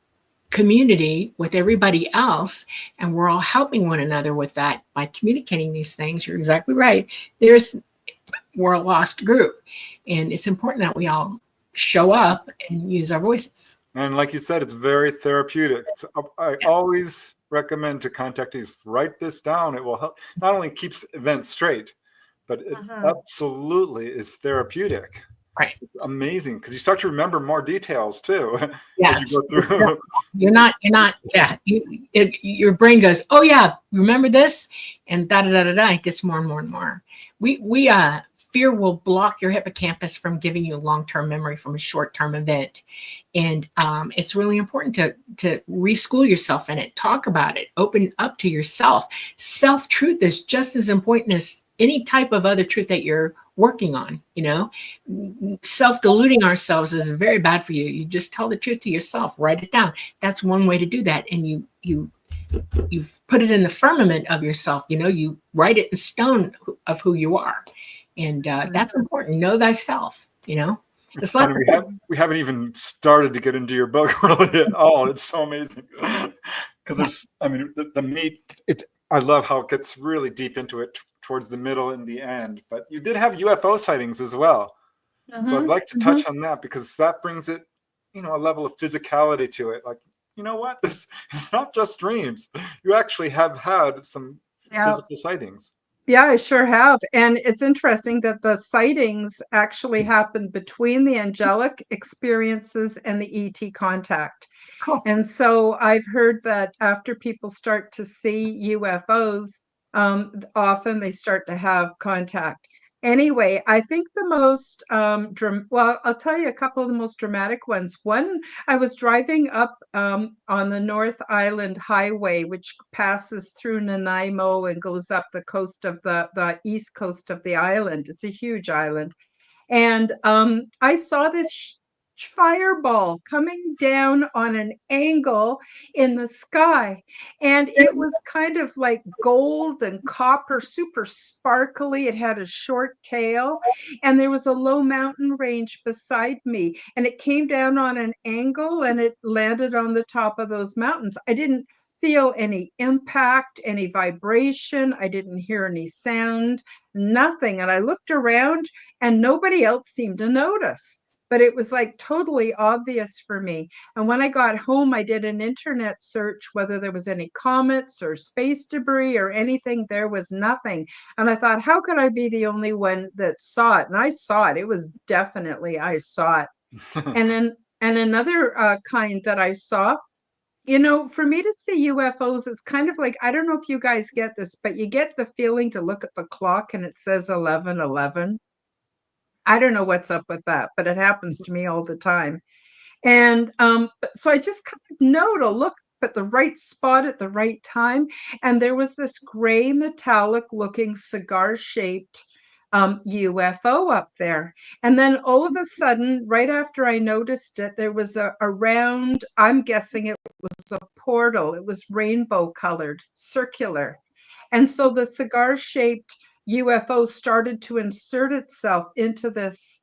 community with everybody else and we're all helping one another with that by communicating these things, you're exactly right. We're a lost group, and it's important that we all show up and use our voices. And like you said, it's very therapeutic. I always recommend to contactees, write this down. It will help. Not only keeps events straight, but it absolutely is therapeutic. Right. It's amazing because you start to remember more details too. Yes. As you go through. You're not. Yeah. Your brain goes, oh yeah, remember this, and da da da da da. It gets more and more and more. Fear will block your hippocampus from giving you long-term memory from a short-term event. And it's really important to reschool yourself in it, talk about it, open up to yourself. Self-truth is just as important as any type of other truth that you're working on. Self-deluding ourselves is very bad for you. You just tell the truth to yourself, write it down. That's one way to do that. And you've put it in the firmament of yourself. You write it in stone of who you are. And that's important. Know thyself, It's funny, we haven't even started to get into your book really at all. It's so amazing. Because the meat, I love how it gets really deep into it towards the middle and the end. But you did have UFO sightings as well. So I'd like to touch on that because that brings it, a level of physicality to it. Like, you know what? This is not just dreams. You actually have had some physical sightings. Yeah, I sure have. And it's interesting that the sightings actually happened between the angelic experiences and the ET contact. Cool. And so I've heard that after people start to see UFOs, often they start to have contact. Anyway, I think the most, I'll tell you a couple of the most dramatic ones. One, I was driving up on the North Island Highway, which passes through Nanaimo and goes up the coast of the east coast of the island. It's a huge island. And I saw this fireball coming down on an angle in the sky. And it was kind of like gold and copper, super sparkly. It had a short tail, and there was a low mountain range beside me. And it came down on an angle and it landed on the top of those mountains. I didn't feel any impact, any vibration. I didn't hear any sound, nothing. And I looked around and nobody else seemed to notice. But it was like totally obvious for me. And when I got home, I did an internet search whether there was any comets or space debris or anything. There was nothing. And I thought, how could I be the only one that saw it? And I saw it. It was definitely, I saw it. And another kind that I saw, for me to see UFOs, it's kind of like, I don't know if you guys get this, but you get the feeling to look at the clock and it says 11:11. I don't know what's up with that, but it happens to me all the time. And so I just kind of know to look at the right spot at the right time. And there was this gray metallic looking cigar shaped UFO up there. And then all of a sudden, right after I noticed it, there was a round, I'm guessing it was a portal. It was rainbow colored, circular. And so the cigar shaped UFO started to insert itself into this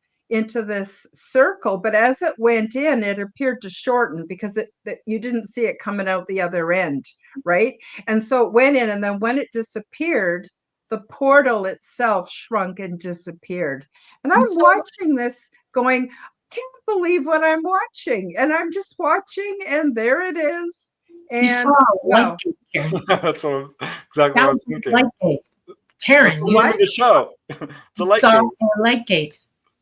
circle, but as it went in, it appeared to shorten because you didn't see it coming out the other end, right? And so it went in, and then when it disappeared, the portal itself shrunk and disappeared. And I'm watching this going, I can't believe what I'm watching. And I'm just watching, and there it is. And you saw light gate, Karen. That's exactly what I was thinking. Light gate. Karen, you the show. The light saw gate. A light gate.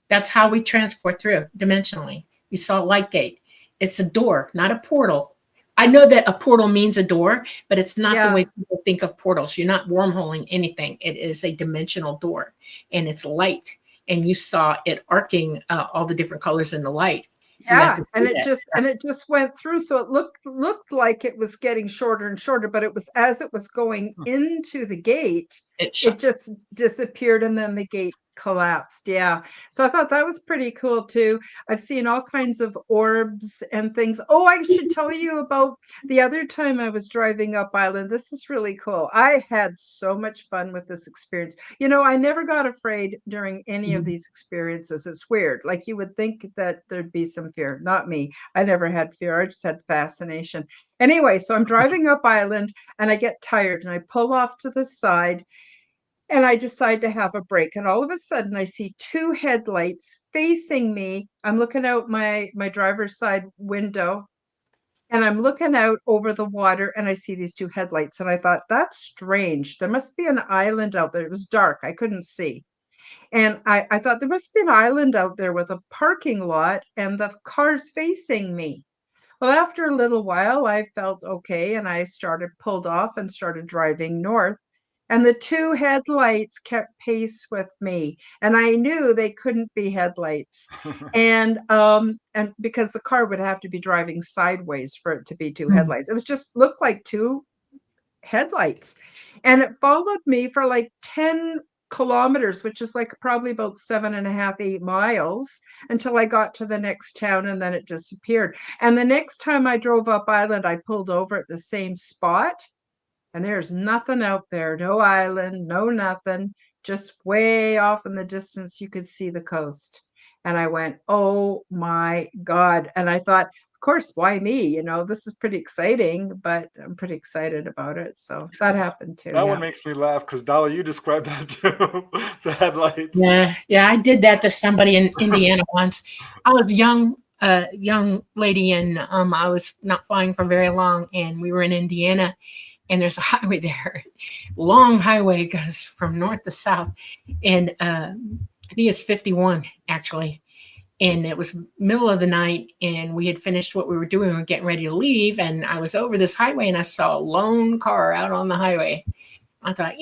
That's how we transport through dimensionally. You saw a light gate. It's a door, not a portal. I know that a portal means a door, but it's not the way people think of portals. You're not wormholing anything. It is a dimensional door, and it's light. And you saw it arcing all the different colors in the light. Yeah, and it just went through. So it looked like it was getting shorter and shorter, but it was as it was going into the gate, It It shuts. just disappeared and then the gate collapsed. Yeah. So I thought that was pretty cool too. I've seen all kinds of orbs and things. Oh, I should tell you about the other time I was driving up island. This is really cool. I had so much fun with this experience. You know, I never got afraid during any of these experiences. It's weird. Like you would think that there'd be some fear. Not me. I never had fear. I just had fascination. Anyway, so I'm driving up island and I get tired and I pull off to the side and I decide to have a break. And all of a sudden, I see two headlights facing me. I'm looking out my driver's side window and I'm looking out over the water and I see these two headlights. And I thought, that's strange. There must be an island out there. It was dark. I couldn't see. And I thought there must be an island out there with a parking lot and the cars facing me. Well, after a little while, I felt okay and I started pulled off and started driving north. And the two headlights kept pace with me. And I knew they couldn't be headlights. And because the car would have to be driving sideways for it to be two headlights. It was just looked like two headlights. And it followed me for like 10 kilometers, which is like probably about 7.5, 8 miles until I got to the next town and then it disappeared. And the next time I drove up island, I pulled over at the same spot and there's nothing out there, no island, no nothing, just way off in the distance, you could see the coast. And I went, oh my God. And I thought, of course, why me? You know, this is pretty exciting, but I'm pretty excited about it. So that happened too. That Yeah. one makes me laugh because Dolly, you described that too. The headlights. Yeah, I did that to somebody in Indiana once. I was young lady, and I was not flying for very long, and we were in Indiana, and there's a highway there, long highway, goes from north to south, and I think it's 51 actually, and it was middle of the night, and we had finished what we were doing. We were getting ready to leave, and I was over this highway, and I saw a lone car out on the highway. I thought,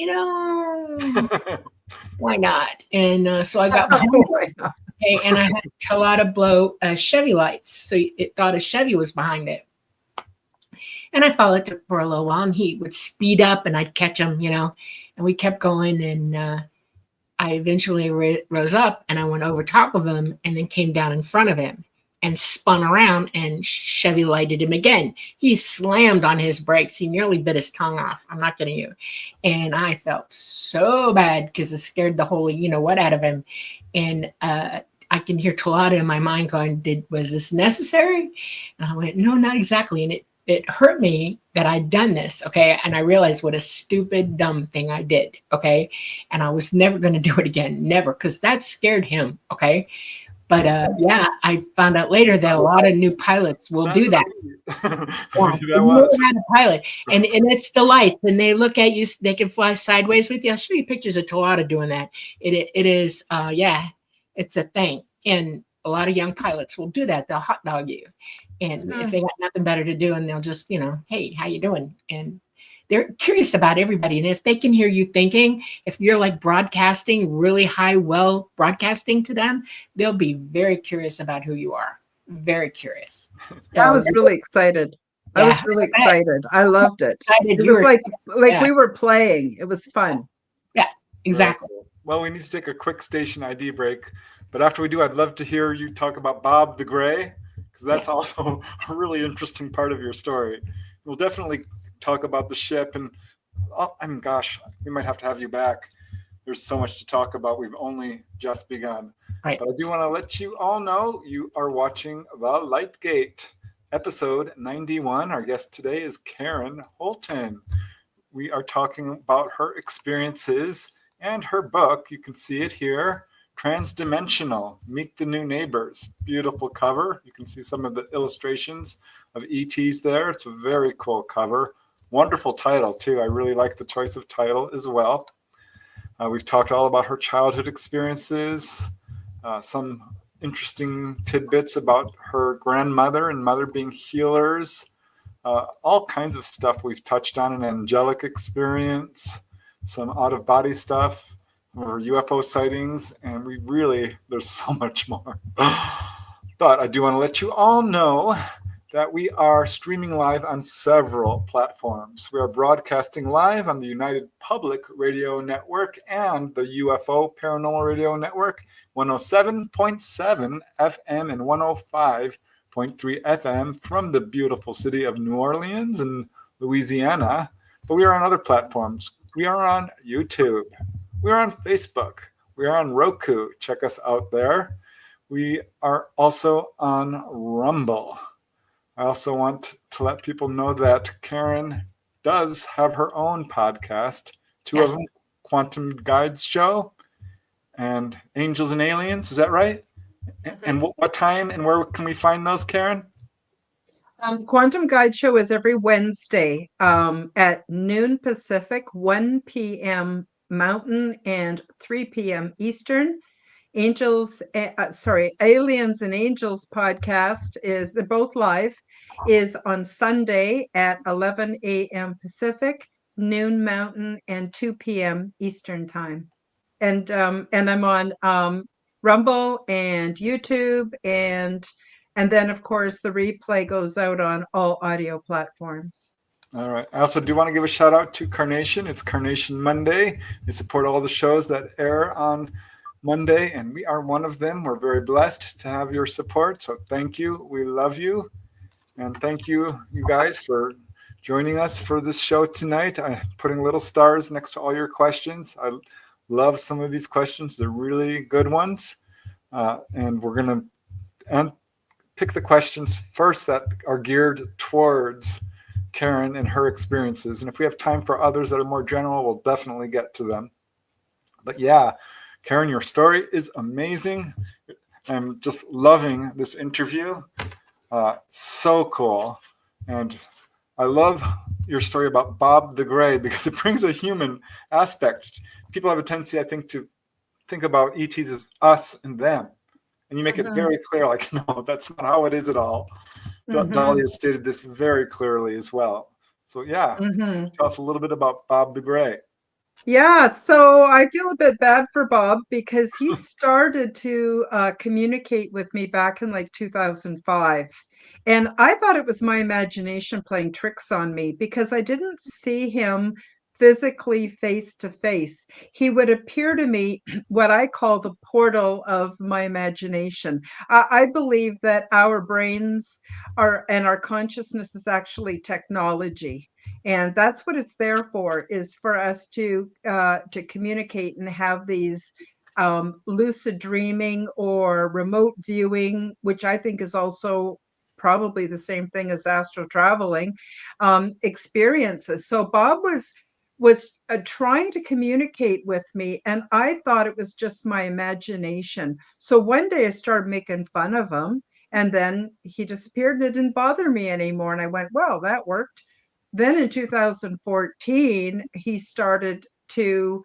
why not? And so I got behind it, okay, and I had to tell out to blow Chevy lights, so it thought a Chevy was behind it. And I followed it for a little while, and he would speed up, and I'd catch him, and we kept going, and I eventually rose up, and I went over top of him, and then came down in front of him, and spun around, and Chevy lighted him again. He slammed on his brakes. He nearly bit his tongue off. I'm not kidding you. And I felt so bad because it scared the holy what out of him. And I can hear Talata in my mind going, was this necessary? And I went, no, not exactly. And it hurt me that I'd done this, okay? And I realized what a stupid, dumb thing I did, okay? And I was never going to do it again, never, because that scared him, okay? But yeah, I found out later that a lot of new pilots will do that. Yeah, they know how to pilot, and it's the lights, and they look at you. They can fly sideways with you. I'll show you pictures of Talata doing that. It is, yeah, it's a thing, and a lot of young pilots will do that. They'll hot dog you, and if they got nothing better to do, and they'll just hey, how you doing? And they're curious about everybody. And if they can hear you thinking, if you're like broadcasting really high, well, broadcasting to them, they'll be very curious about who you are. Very curious. So, I was really excited. I was really excited. I loved it. It was like we were playing. It was fun. Yeah, exactly. Well, we need to take a quick station ID break. But after we do, I'd love to hear you talk about Bob the Gray, because that's also a really interesting part of your story. We'll definitely talk about the ship, and I mean, gosh, we might have to have you back. There's so much to talk about. We've only just begun. Right. But I do want to let you all know you are watching The Light Gate, episode 91. Our guest today is Karen Holton. We are talking about her experiences and her book. You can see it here, Transdimensional, Meet the New Neighbors. Beautiful cover. You can see some of the illustrations of ETs there. It's a very cool cover. Wonderful title, too. I really like the choice of title as well. We've talked all about her childhood experiences, some interesting tidbits about her grandmother and mother being healers, all kinds of stuff we've touched on, an angelic experience, some out-of-body stuff, or UFO sightings, and there's so much more. But I do want to let you all know that we are streaming live on several platforms. We are broadcasting live on the United Public Radio Network and the UFO Paranormal Radio Network, 107.7 FM and 105.3 FM from the beautiful city of New Orleans in Louisiana. But we are on other platforms. We are on YouTube. We are on Facebook. We are on Roku. Check us out there. We are also on Rumble. I also want to let people know that Karen does have her own podcast, two Yes. of them, Quantum Guides Show and Angels and Aliens. Is that right? And what time and where can we find those, Karen? Quantum Guide Show is every Wednesday at noon Pacific, 1 p.m. Mountain, and 3 p.m. Eastern. Aliens and Angels podcast they're both live, is on Sunday at 11 a.m. Pacific, noon Mountain, and 2 p.m. Eastern time. And I'm on Rumble and YouTube, and then of course the replay goes out on all audio platforms. All right. I also do want to give a shout out to Carnation. It's Carnation Monday. They support all the shows that air on Monday, and we are one of them. We're very blessed to have your support. So thank you. We love you. And thank you, you guys, for joining us for this show tonight. I'm putting little stars next to all your questions. I love some of these questions. They're really good ones. And we're going to pick the questions first that are geared towards Karen and her experiences. And if we have time for others that are more general, we'll definitely get to them. But yeah, Karen, your story is amazing. I'm just loving this interview. So cool. And I love your story about Bob the Gray because it brings a human aspect. People have a tendency, I think, to think about ETs as us and them. And you make it very clear, like, no, that's not how it is at all. Dahlia stated this very clearly as well. So yeah, tell us a little bit about Bob the Gray. Yeah, so I feel a bit bad for Bob because he started to communicate with me back in like 2005. And I thought it was my imagination playing tricks on me because I didn't see him physically face to face. He would appear to me what I call the portal of my imagination. I believe that our brains and our consciousness is actually technology. And that's what it's there for, is for us to communicate and have these lucid dreaming or remote viewing, which I think is also probably the same thing as astral traveling experiences. So Bob was trying to communicate with me, and I thought it was just my imagination. So one day I started making fun of him, and then he disappeared and it didn't bother me anymore. And I went, well, that worked. Then in 2014, he started to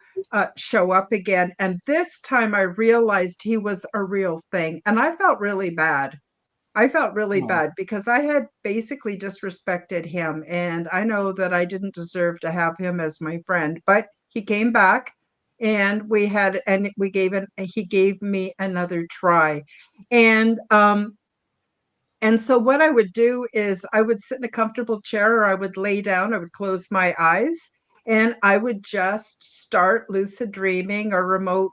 show up again. And this time I realized he was a real thing. And I felt really bad. I felt really bad because I had basically disrespected him. And I know that I didn't deserve to have him as my friend, but he came back and he gave me another try. And so what I would do is I would sit in a comfortable chair, or I would lay down, I would close my eyes, and I would just start lucid dreaming or remote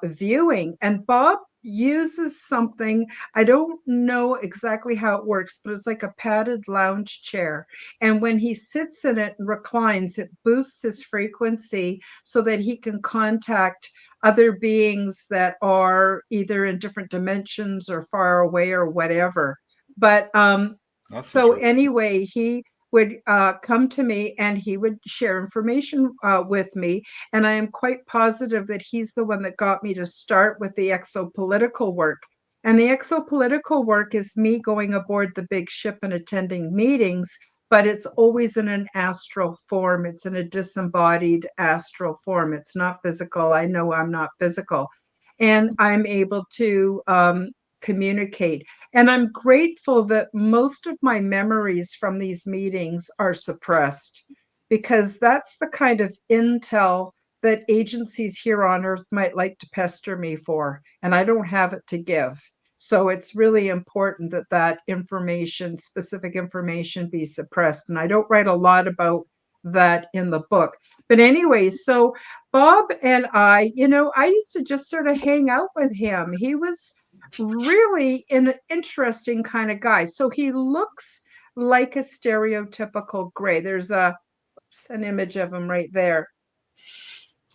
viewing. And Bob uses something, I don't know exactly how it works, but it's like a padded lounge chair. And when he sits in it and reclines, it boosts his frequency so that he can contact other beings that are either in different dimensions or far away or whatever. But so anyway, he would come to me and he would share information with me. And I am quite positive that he's the one that got me to start with the exopolitical work. And the exopolitical work is me going aboard the big ship and attending meetings, but it's always in an astral form. It's in a disembodied astral form. It's not physical. I know I'm not physical. And I'm able to communicate. And I'm grateful that most of my memories from these meetings are suppressed, because that's the kind of intel that agencies here on Earth might like to pester me for, and I don't have it to give. So it's really important that that information, specific information, be suppressed. And I don't write a lot about that in the book. But anyway, so Bob and I, I used to just sort of hang out with him. He was really an interesting kind of guy. So he looks like a stereotypical gray. There's an image of him right there.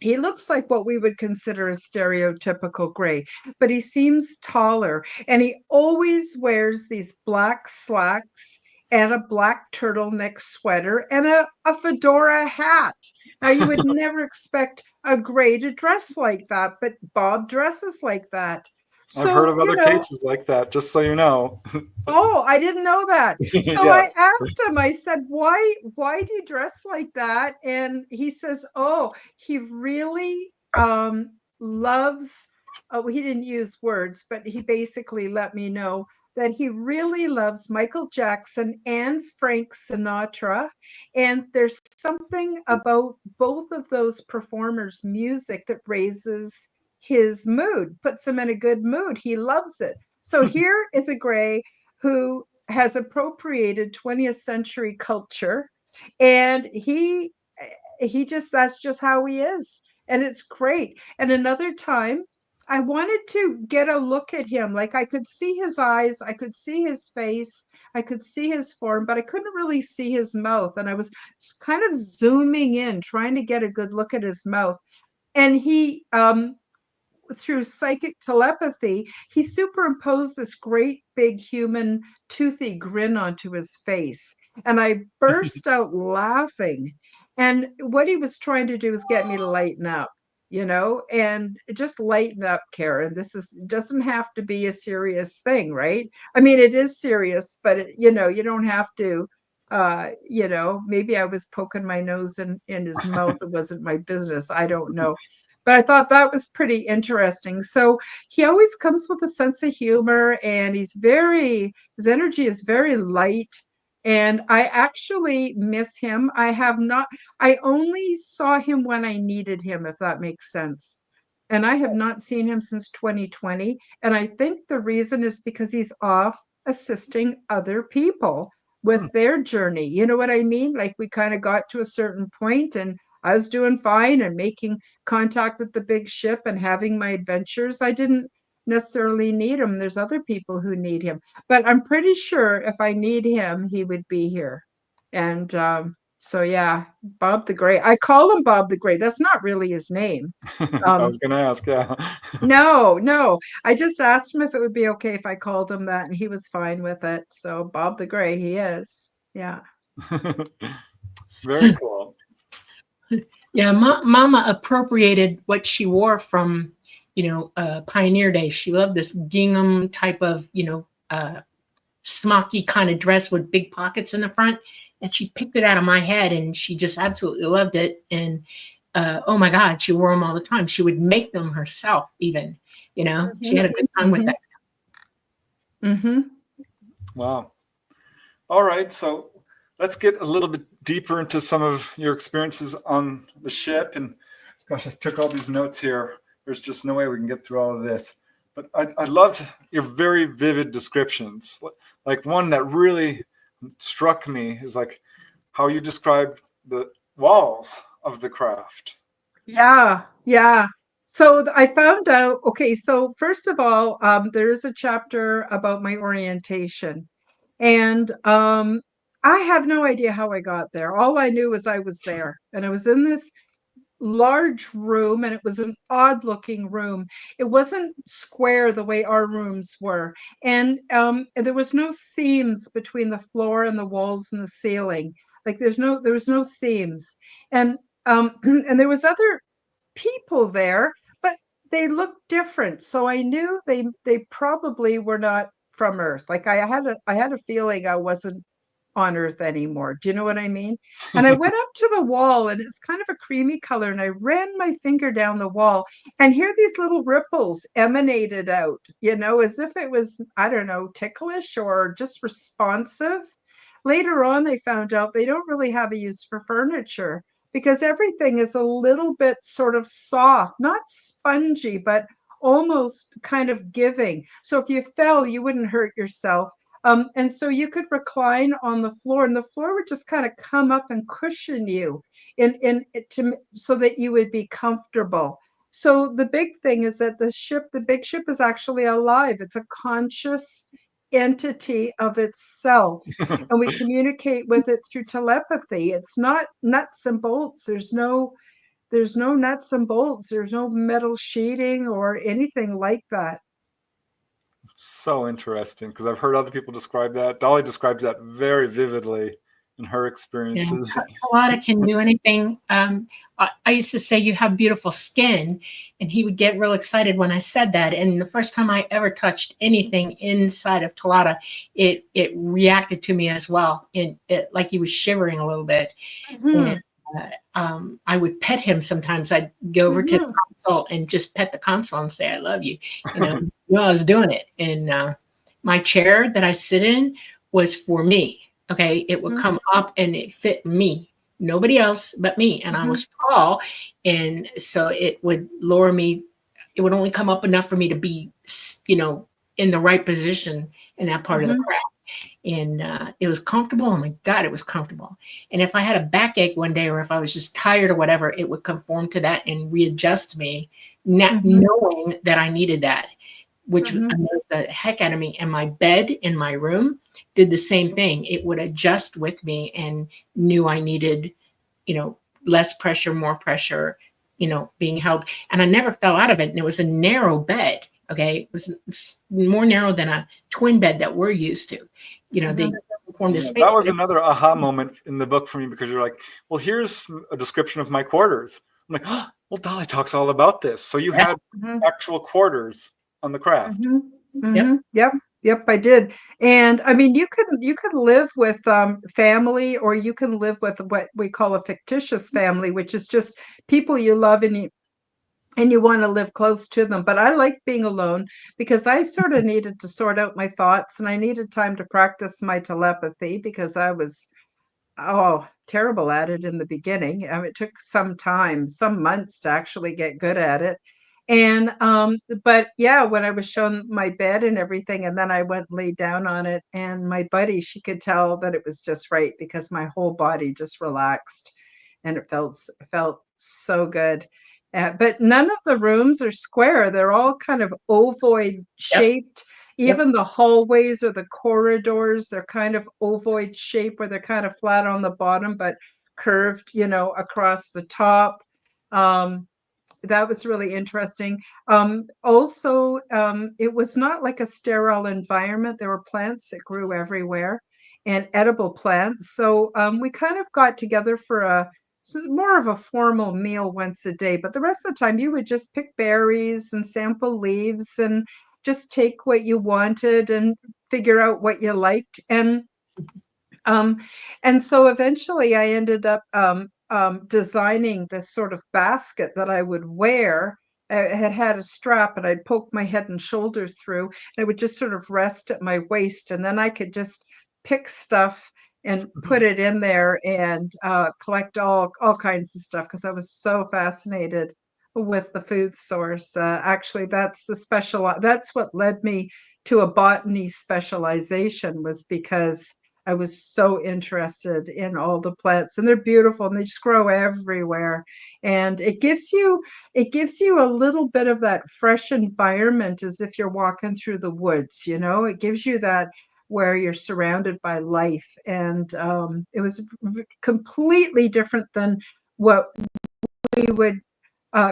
He looks like what we would consider a stereotypical gray, but he seems taller, and he always wears these black slacks and a black turtleneck sweater and a fedora hat. Now, you would never expect a gray to dress like that, but Bob dresses like that. I've heard So, of other cases like that, just so you know. Oh, I didn't know that. So I Yes. asked him, I said, why do you dress like that? And he says, oh, he really loves, oh, he didn't use words, but he basically let me know that he really loves Michael Jackson and Frank Sinatra. And there's something about both of those performers' music that raises his mood, puts him in a good mood. He loves it. So here is a gray who has appropriated 20th century culture, and he just, that's just how he is, and it's great. And another time I wanted to get a look at him, like I could see his eyes, I could see his face, I could see his form, but I couldn't really see his mouth, and I was kind of zooming in trying to get a good look at his mouth. And he through psychic telepathy, he superimposed this great big human toothy grin onto his face. And I burst out laughing. And what he was trying to do is get me to lighten up, and just lighten up, Karen. Doesn't have to be a serious thing, right? I mean, it is serious, but you don't have to maybe I was poking my nose in his mouth. It wasn't my business. I don't know. But I thought that was pretty interesting. So he always comes with a sense of humor, and his energy is very light. And I actually miss him. I only saw him when I needed him, if that makes sense. And I have not seen him since 2020. And I think the reason is because he's off assisting other people with their journey. You know what I mean? Like, we kind of got to a certain point, and I was doing fine and making contact with the big ship and having my adventures. I didn't necessarily need him. There's other people who need him, but I'm pretty sure if I need him, he would be here. And so, yeah, Bob the Gray. I call him Bob the Gray. That's not really his name. I was going to ask, yeah. No. I just asked him if it would be okay if I called him that, and he was fine with it. So Bob the Gray, he is. Yeah. Very cool. Yeah, Mama appropriated what she wore from, Pioneer Day. She loved this gingham type of, smocky kind of dress with big pockets in the front. And she picked it out of my head, and she just absolutely loved it. And oh my God, she wore them all the time. She would make them herself even, she had a good time with that. Mm-hmm. Wow. All right. So let's get a little bit deeper into some of your experiences on the ship. And gosh, I took all these notes here. There's just no way we can get through all of this. But I loved your very vivid descriptions. Like, one that really struck me is like how you described the walls of the craft. Yeah. So I found out, okay, so first of all, there is a chapter about my orientation. And I have no idea how I got there. All I knew was I was there. And I was in this large room, and it was an odd looking room. It wasn't square the way our rooms were. And there was no seams between the floor and the walls and the ceiling. Like, there was no seams. And and there was other people there, but they looked different. So I knew they probably were not from Earth. Like, I had a feeling I wasn't on Earth anymore. Do you know what I mean? And I went up to the wall, and it's kind of a creamy color, and I ran my finger down the wall, and here these little ripples emanated out, as if it was, I don't know, ticklish or just responsive. Later on, I found out they don't really have a use for furniture, because everything is a little bit sort of soft, not spongy, but almost kind of giving. So if you fell, you wouldn't hurt yourself. And so you could recline on the floor, and the floor would just kind of come up and cushion you so that you would be comfortable. So the big thing is that the big ship is actually alive. It's a conscious entity of itself, and we communicate with it through telepathy. It's not nuts and bolts. There's no nuts and bolts. There's no metal sheeting or anything like that. So interesting, because I've heard other people describe that. Dolly describes that very vividly in her experiences. Talata can do anything. I used to say you have beautiful skin, and he would get real excited when I said that. And the first time I ever touched anything inside of Talata, it reacted to me as well, like he was shivering a little bit. Mm-hmm. And I would pet him sometimes. I'd go over to the console and just pet the console and say, "I love you." I was doing it. And my chair that I sit in was for me. Okay, it would come up and it fit me, nobody else but me. And I was tall, and so it would lower me. It would only come up enough for me to be, in the right position in that part of the craft. And it was comfortable. Oh my God, it was comfortable. And if I had a backache one day, or if I was just tired or whatever, it would conform to that and readjust me, not knowing that I needed that, which amused the heck out of me. And my bed in my room did the same thing. It would adjust with me and knew I needed, less pressure, more pressure, being held. And I never fell out of it. And it was a narrow bed. Okay. It was more narrow than a twin bed that we're used to. They formed a space. That was another aha moment in the book for me, because you're like, well, here's a description of my quarters. I'm like, oh, well, Dolly talks all about this. So you had actual quarters on the craft. Yep, I did. And I mean, you could live with family, or you can live with what we call a fictitious family, which is just people you love and you want to live close to them. But I like being alone, because I sort of needed to sort out my thoughts, and I needed time to practice my telepathy, because I was terrible at it in the beginning. It took some time, some months, to actually get good at it. And but yeah, when I was shown my bed and everything, and then I went and laid down on it, and my buddy, she could tell that it was just right, because my whole body just relaxed, and it felt so good. But none of the rooms are square. They're all kind of ovoid shaped. Even the hallways or the corridors, they're kind of ovoid shape, where they're kind of flat on the bottom but curved, across the top. That was really interesting. Also, it was not like a sterile environment. There were plants that grew everywhere, and edible plants. So we kind of got together for more of a formal meal once a day. But the rest of the time, you would just pick berries and sample leaves and just take what you wanted and figure out what you liked. And so eventually I ended up designing this sort of basket that I would wear. It had a strap, and I'd poke my head and shoulders through, and it would just sort of rest at my waist. And then I could just pick stuff and put it in there, and collect all kinds of stuff, because I was so fascinated with the food source. Actually, that's what led me to a botany specialization, was because I was so interested in all the plants, and they're beautiful, and they just grow everywhere. And it gives you a little bit of that fresh environment, as if you're walking through the woods. It gives you that, where you're surrounded by life. And it was completely different than what we would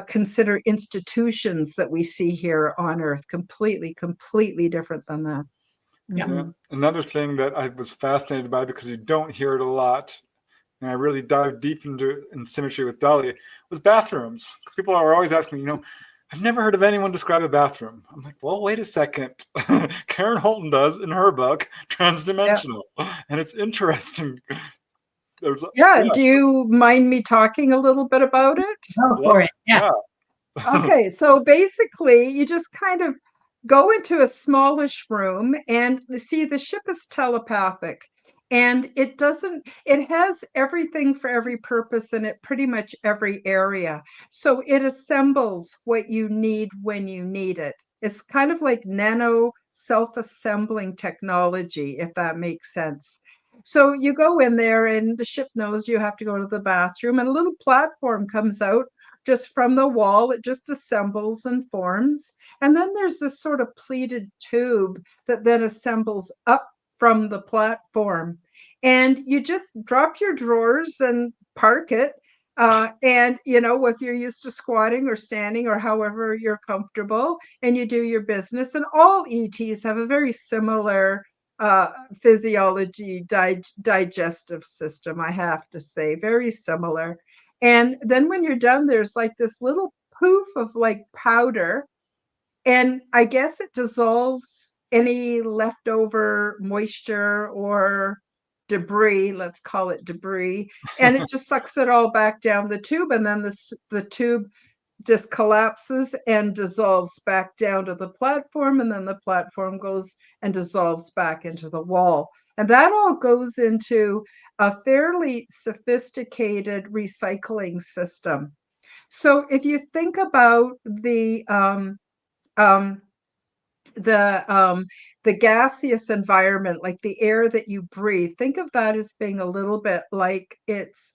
consider institutions that we see here on Earth. Completely different than that. Yeah. Another thing that I was fascinated by, because you don't hear it a lot, and I really dived deep in symmetry with Dolly, was bathrooms. Because people are always asking me, I've never heard of anyone describe a bathroom. I'm like, well, wait a second. Karen Holton does in her book, Transdimensional. And it's interesting. Do you mind me talking a little bit about it? Go for it. Yeah. Okay, so basically, you just kind of go into a smallish room, and see, the ship is telepathic. And it has everything for every purpose in it, pretty much every area. So it assembles what you need when you need it. It's kind of like nano self-assembling technology, if that makes sense. So you go in there and the ship knows you have to go to the bathroom, and a little platform comes out just from the wall. It just assembles and forms. And then there's this sort of pleated tube that then assembles up from the platform. And you just drop your drawers and park it. And, if you're used to squatting or standing or however you're comfortable, and you do your business. And all ETs have a very similar physiology, digestive system, I have to say, very similar. And then when you're done, there's like this little poof of like powder, and I guess it dissolves any leftover moisture or debris, let's call it debris, and it just sucks it all back down the tube, and then the tube just collapses and dissolves back down to the platform, and then the platform goes and dissolves back into the wall. And that all goes into a fairly sophisticated recycling system. So if you think about um, the um, the gaseous environment, like the air that you breathe, think of that as being a little bit like its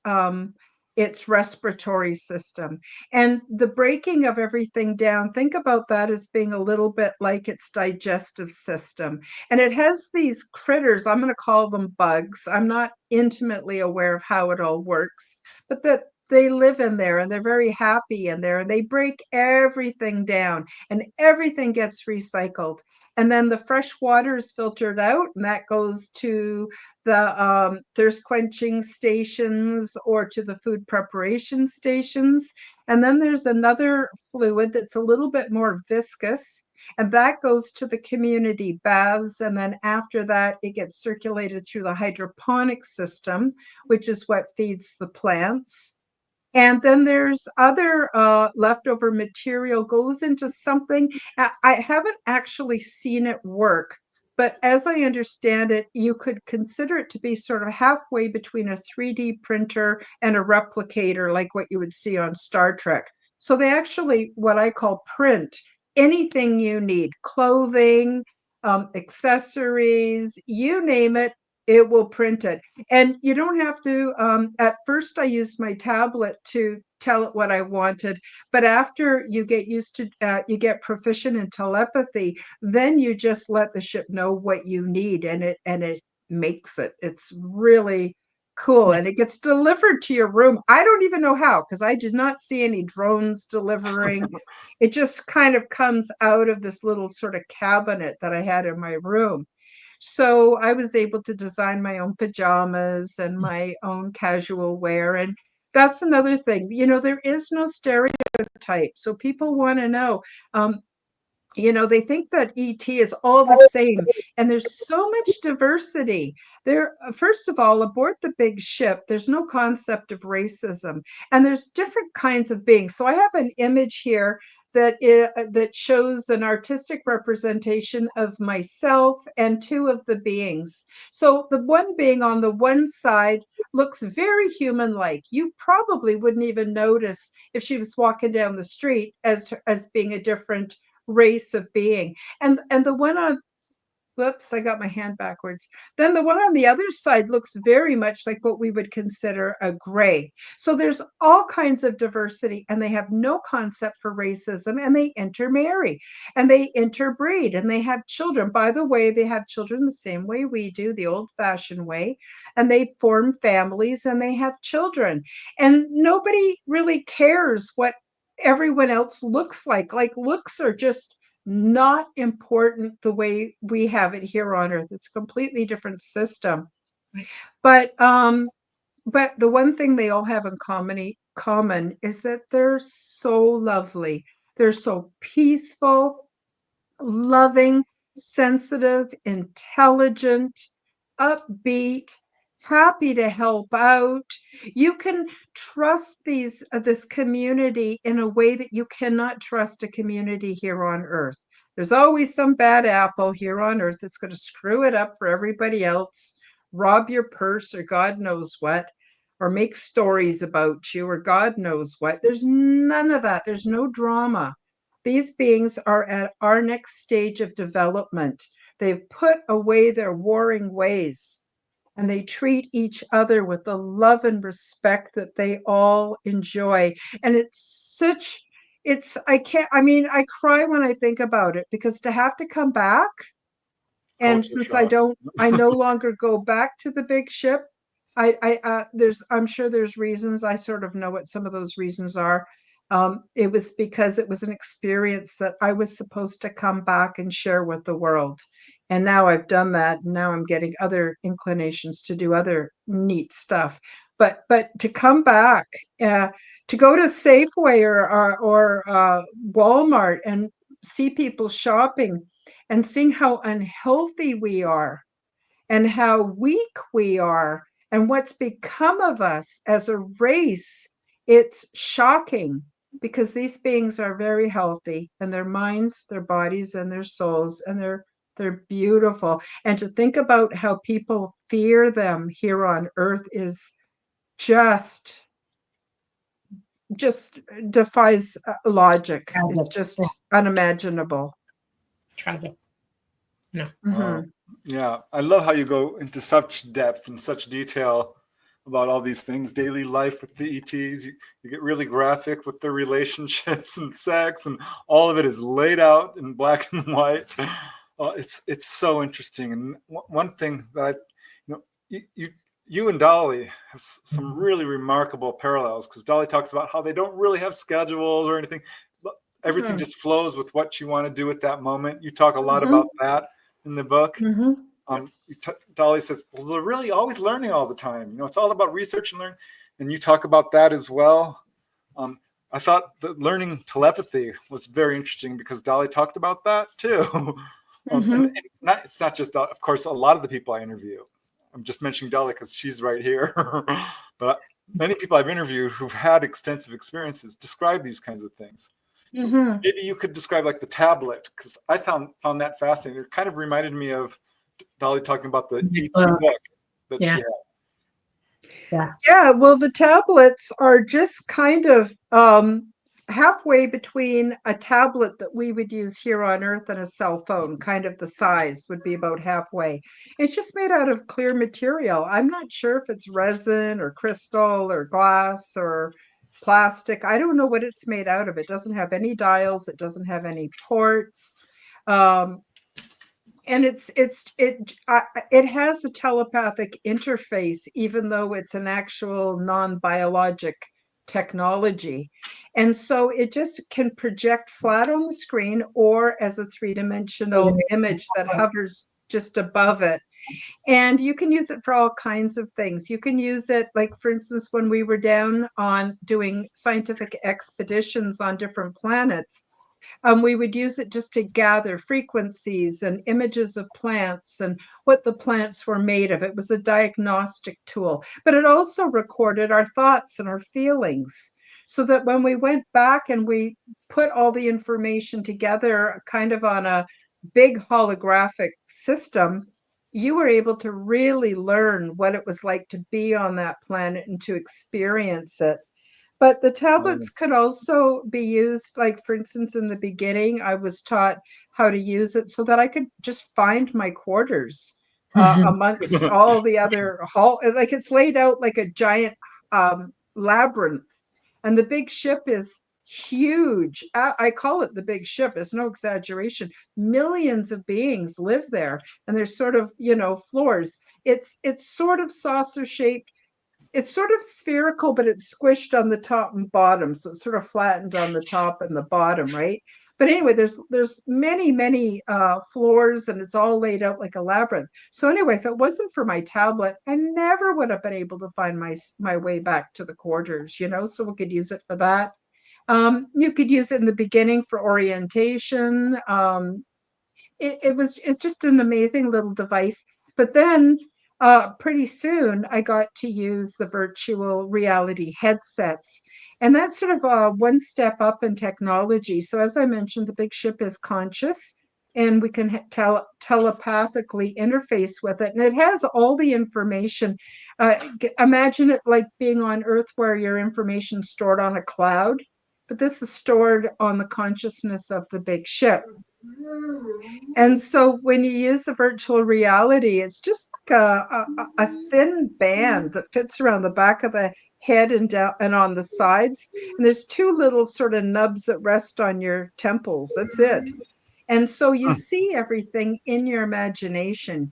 respiratory system. And the breaking of everything down, think about that as being a little bit like its digestive system. And it has these critters, I'm going to call them bugs. I'm not intimately aware of how it all works, but that they live in there and they're very happy in there, and they break everything down and everything gets recycled. And then the fresh water is filtered out, and that goes to the thirst quenching stations or to the food preparation stations. And then there's another fluid that's a little bit more viscous, and that goes to the community baths. And then after that, it gets circulated through the hydroponic system, which is what feeds the plants. And then there's other leftover material goes into something. I haven't actually seen it work, but as I understand it, you could consider it to be sort of halfway between a 3D printer and a replicator, like what you would see on Star Trek. So they actually, what I call, print anything you need, clothing, accessories, you name it, it will print it. And you don't have to, at first I used my tablet to tell it what I wanted, but after you get used to, you get proficient in telepathy, then you just let the ship know what you need, and it makes it. It's really cool, and it gets delivered to your room. I don't even know how, because I did not see any drones delivering. It just kind of comes out of this little sort of cabinet that I had in my room. So I was able to design my own pajamas and my own casual wear. And that's another thing, there is no stereotype. So people want to know, they think that ET is all the same, and there's so much diversity. There, first of all, aboard the big ship, there's no concept of racism, and there's different kinds of beings. So I have an image here that shows an artistic representation of myself and two of the beings. So the one being on the one side looks very human-like. You probably wouldn't even notice if she was walking down the street as being a different race of being. And the one on, whoops, I got my hand backwards. Then the one on the other side looks very much like what we would consider a gray. So there's all kinds of diversity, and they have no concept for racism, and they intermarry and they interbreed and they have children. By the way, they have children the same way we do, the old-fashioned way, and they form families and they have children. And nobody really cares what everyone else looks like. Like, looks are just not important the way we have it here on Earth. It's a completely different system. Right. But the one thing they all have in common is that they're so lovely. They're so peaceful, loving, sensitive, intelligent, upbeat, happy to help out. You can trust this community in a way that you cannot trust a community here on Earth. There's always some bad apple here on Earth that's going to screw it up for everybody else, rob your purse or God knows what, or make stories about you or God knows what. There's none of that. There's no drama. These beings are at our next stage of development. They've put away their warring ways and they treat each other with the love and respect that they all enjoy. And I cry when I think about it, because to have to come back, and Culture since shock. I no longer go back to the big ship, I'm sure there's reasons. I sort of know what some of those reasons are. It was because it was an experience that I was supposed to come back and share with the world. And now I've done that. And now I'm getting other inclinations to do other neat stuff. But to come back, to go to Safeway or Walmart and see people shopping and seeing how unhealthy we are and how weak we are and what's become of us as a race, it's shocking, because these beings are very healthy, and their minds, their bodies, and their souls, and they're beautiful. And to think about how people fear them here on earth is just just defies logic. It's Tragic. just unimaginable. Tragic. No. Mhm. Yeah, I love how you go into such depth and such detail about all these things, daily life with the ETs. You get really graphic with their relationships and sex, and all of it is laid out in black and white. It's so interesting. And one thing that you and Dolly have some really remarkable parallels, because Dolly talks about how they don't really have schedules or anything. Everything Mhm. just flows with what you want to do at that moment. You talk a lot Mhm. about that in the book. Mhm. Dolly says, well, they're really always learning all the time. It's all about research and learning. And you talk about that as well. I thought that learning telepathy was very interesting, because Dolly talked about that too. And Mhm. it's not just, of course, a lot of the people I interview. I'm just mentioning Dolly because she's right here. But many people I've interviewed who've had extensive experiences describe these kinds of things. So Mhm. maybe you could describe like the tablet, because I found that fascinating. It kind of reminded me of Dolly talking about the ET book that she Yeah. had. Yeah. Yeah, well, the tablets are just kind of halfway between a tablet that we would use here on Earth and a cell phone, kind of the size would be about halfway. It's just made out of clear material. I'm not sure if it's resin or crystal or glass or plastic. I don't know what it's made out of. It doesn't have any dials, it doesn't have any ports. Um, and it has a telepathic interface, even though it's an actual non-biologic technology. And so it just can project flat on the screen or as a three-dimensional image that hovers just above it. And you can use it for all kinds of things. You can use it, like, for instance, when we were down on doing scientific expeditions on different planets, we would use it just to gather frequencies and images of plants and what the plants were made of. It was a diagnostic tool, but it also recorded our thoughts and our feelings, so that when we went back and we put all the information together kind of on a big holographic system, you were able to really learn what it was like to be on that planet and to experience it. But the tablets could also be used, like, for instance, in the beginning, I was taught how to use it so that I could just find my quarters amongst all the other hall. Like, it's laid out like a giant labyrinth, and the big ship is huge. I call it the big ship. It's no exaggeration. Millions of beings live there, and there's sort of, floors. It's sort of saucer shaped. It's sort of spherical, but it's squished on the top and bottom, so it's sort of flattened on the top and the bottom, right? But anyway, there's many floors, and it's all laid out like a labyrinth. So anyway, if it wasn't for my tablet, I never would have been able to find my way back to the quarters. So we could use it for that. You could use it in the beginning for orientation. It's just an amazing little device. But then pretty soon I got to use the virtual reality headsets. And that's sort of one step up in technology. So as I mentioned, the big ship is conscious. and we can telepathically interface with it. And it has all the information. Imagine it like being on Earth where your information is stored on a cloud, but this is stored on the consciousness of the big ship. And so when you use the virtual reality, it's just like a thin band that fits around the back of the head and down and on the sides. And there's two little sort of nubs that rest on your temples. That's it. And so you see everything in your imagination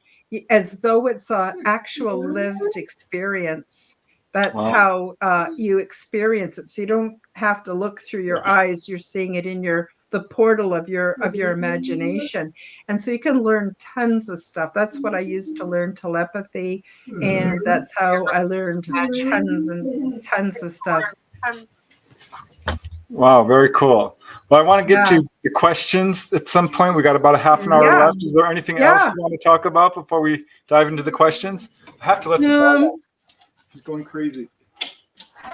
as though it's an actual lived experience. That's Wow. how you experience it. So you don't have to look through your eyes. You're seeing it in the portal of your imagination. And so you can learn tons of stuff. That's what I used to learn telepathy. And that's how I learned tons and tons of stuff. Wow, very cool. Well, I want to get Yeah. to the questions at some point. We got about a half an hour Yeah. left. Is there anything else you want to talk about before we dive into the questions? I have to let the dog out. He's going crazy.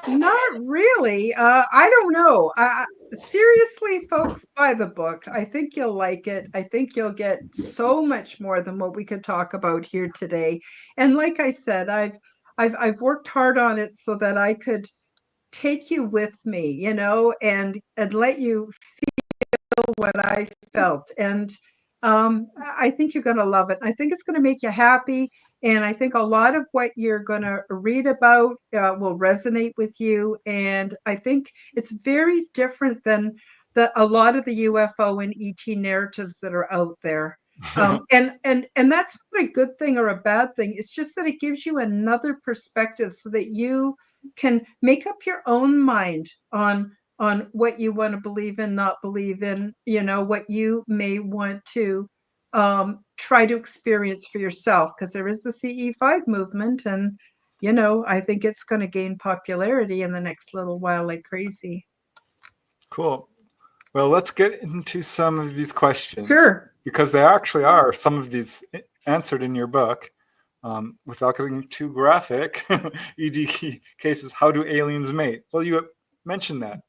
Not really. I don't know. Seriously, folks, buy the book. I think you'll like it. I think you'll get so much more than what we could talk about here today. And like I said, I've worked hard on it so that I could take you with me, you know, and let you feel what I felt. And I think you're going to love it. I think it's going to make you happy. And I think a lot of what you're going to read about will resonate with you. And I think it's very different than a lot of the UFO and ET narratives that are out there. And that's not a good thing or a bad thing. It's just that it gives you another perspective so that you can make up your own mind on what you want to believe in, not believe in, you know, what you may want to try to experience for yourself, because there is the CE5 movement, and you know, I think it's going to gain popularity in the next little while like crazy. Cool. Well, let's get into some of these questions. Sure. Because they actually are some of these answered in your book. Without getting too graphic, ED cases, how do aliens mate? Well, you mentioned that.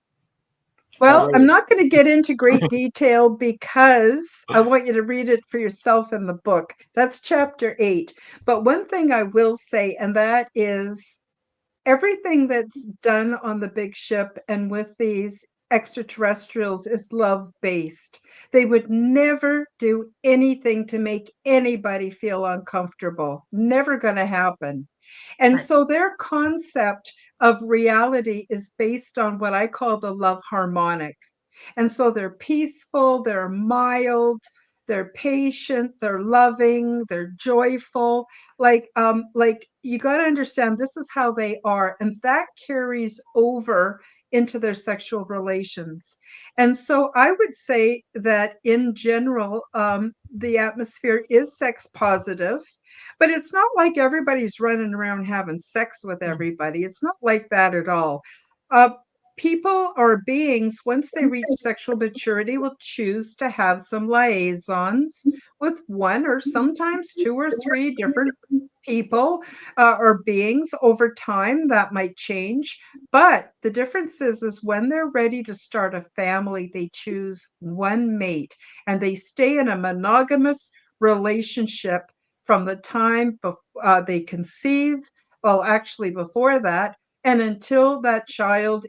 Well, I'm not going to get into great detail because I want you to read it for yourself in the book. That's chapter 8. But one thing I will say, and that is everything that's done on the big ship and with these extraterrestrials is love-based. They would never do anything to make anybody feel uncomfortable. Never going to happen. And so their concept of reality is based on what I call the love harmonic. And so they're peaceful, they're mild, they're patient, they're loving, they're joyful. Like you got to understand this is how they are, and that carries over into their sexual relations. And so I would say that in general, the atmosphere is sex positive, but it's not like everybody's running around having sex with everybody. It's not like that at all. People or beings, once they reach sexual maturity, will choose to have some liaisons with one or sometimes two or three different people or beings. Over time that might change, but the difference is when they're ready to start a family, they choose one mate and they stay in a monogamous relationship from the time they conceive, well, actually before that, and until that child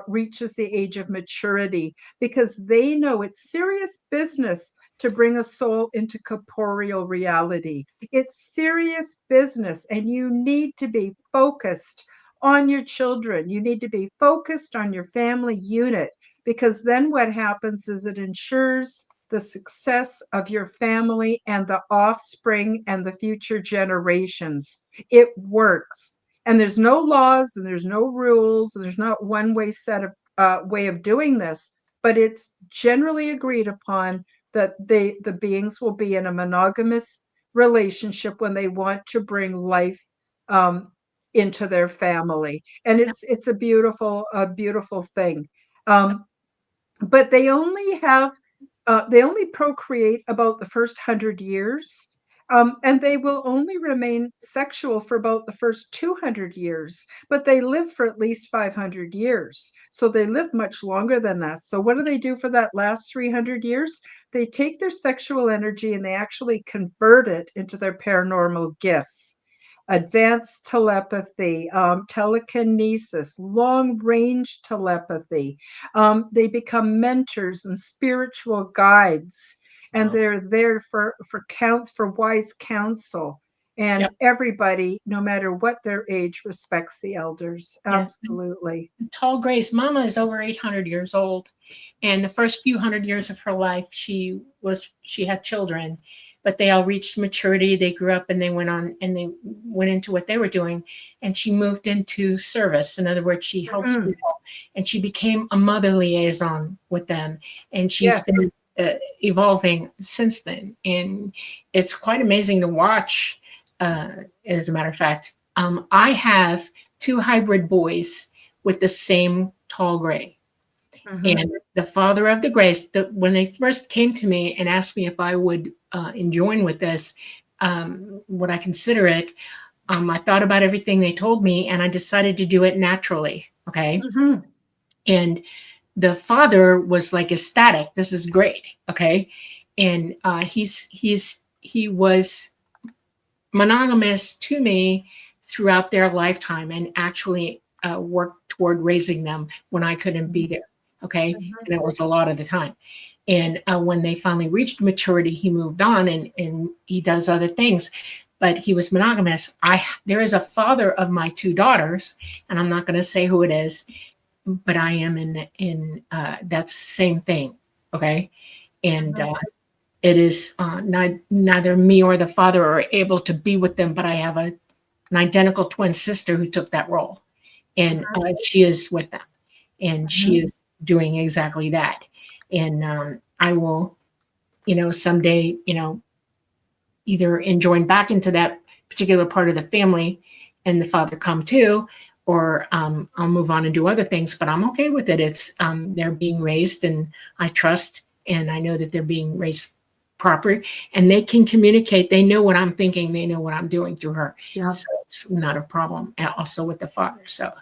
reaches the age of maturity, because they know it's serious business to bring a soul into corporeal reality. It's serious business, and you need to be focused on your children. You need to be focused on your family unit, because then what happens is it ensures the success of your family and the offspring and the future generations. It works. And there's no laws and there's no rules and there's not one way way of doing this, but it's generally agreed upon that the beings will be in a monogamous relationship when they want to bring life into their family. And it's a beautiful thing. But they only procreate about the first 100 years. And they will only remain sexual for about the first 200 years, but they live for at least 500 years. So they live much longer than us. So what do they do for that last 300 years? They take their sexual energy and they actually convert it into their paranormal gifts. Advanced telepathy, telekinesis, long range telepathy. They become mentors and spiritual guides, and Wow. they're there for wise counsel. And Yep. everybody, no matter what their age, respects the elders. Yeah. Absolutely. Tall Gray's mama is over 800 years old, and the first few hundred years of her life, she had children, but they all reached maturity. They grew up and they went on and they went into what they were doing, and she moved into service. In other words, she helps Mhm. people, and she became a mother liaison with them, and she's Yes. been evolving since then, and it's quite amazing to watch. As a matter of fact, I have two hybrid boys with the same tall gray. Mhm. And the father of the grace, when they first came to me and asked me if I would join with this, would I consider it? I thought about everything they told me and I decided to do it naturally. Okay. Mhm. And the father was like ecstatic. This is great. Okay. And he was monogamous to me throughout their lifetime and actually worked toward raising them when I couldn't be there. Okay. Mhm. And it was a lot of the time. And when they finally reached maturity, he moved on and he does other things, but he was monogamous. There is a father of my two daughters, and I'm not going to say who it is, but I am in that same thing. Okay. And Mhm. it is neither me or the father are able to be with them, but I have an identical twin sister who took that role, and she is with them, and she Mhm. is doing exactly that. And I will, someday, either join back into that particular part of the family, and the father come too, or I'll move on and do other things. But I'm okay with it. It's they're being raised, and I trust, and I know that they're being raised proper, and they can communicate. They know what I'm thinking. They know what I'm doing through her. Yeah. So it's not a problem. And also with the father. So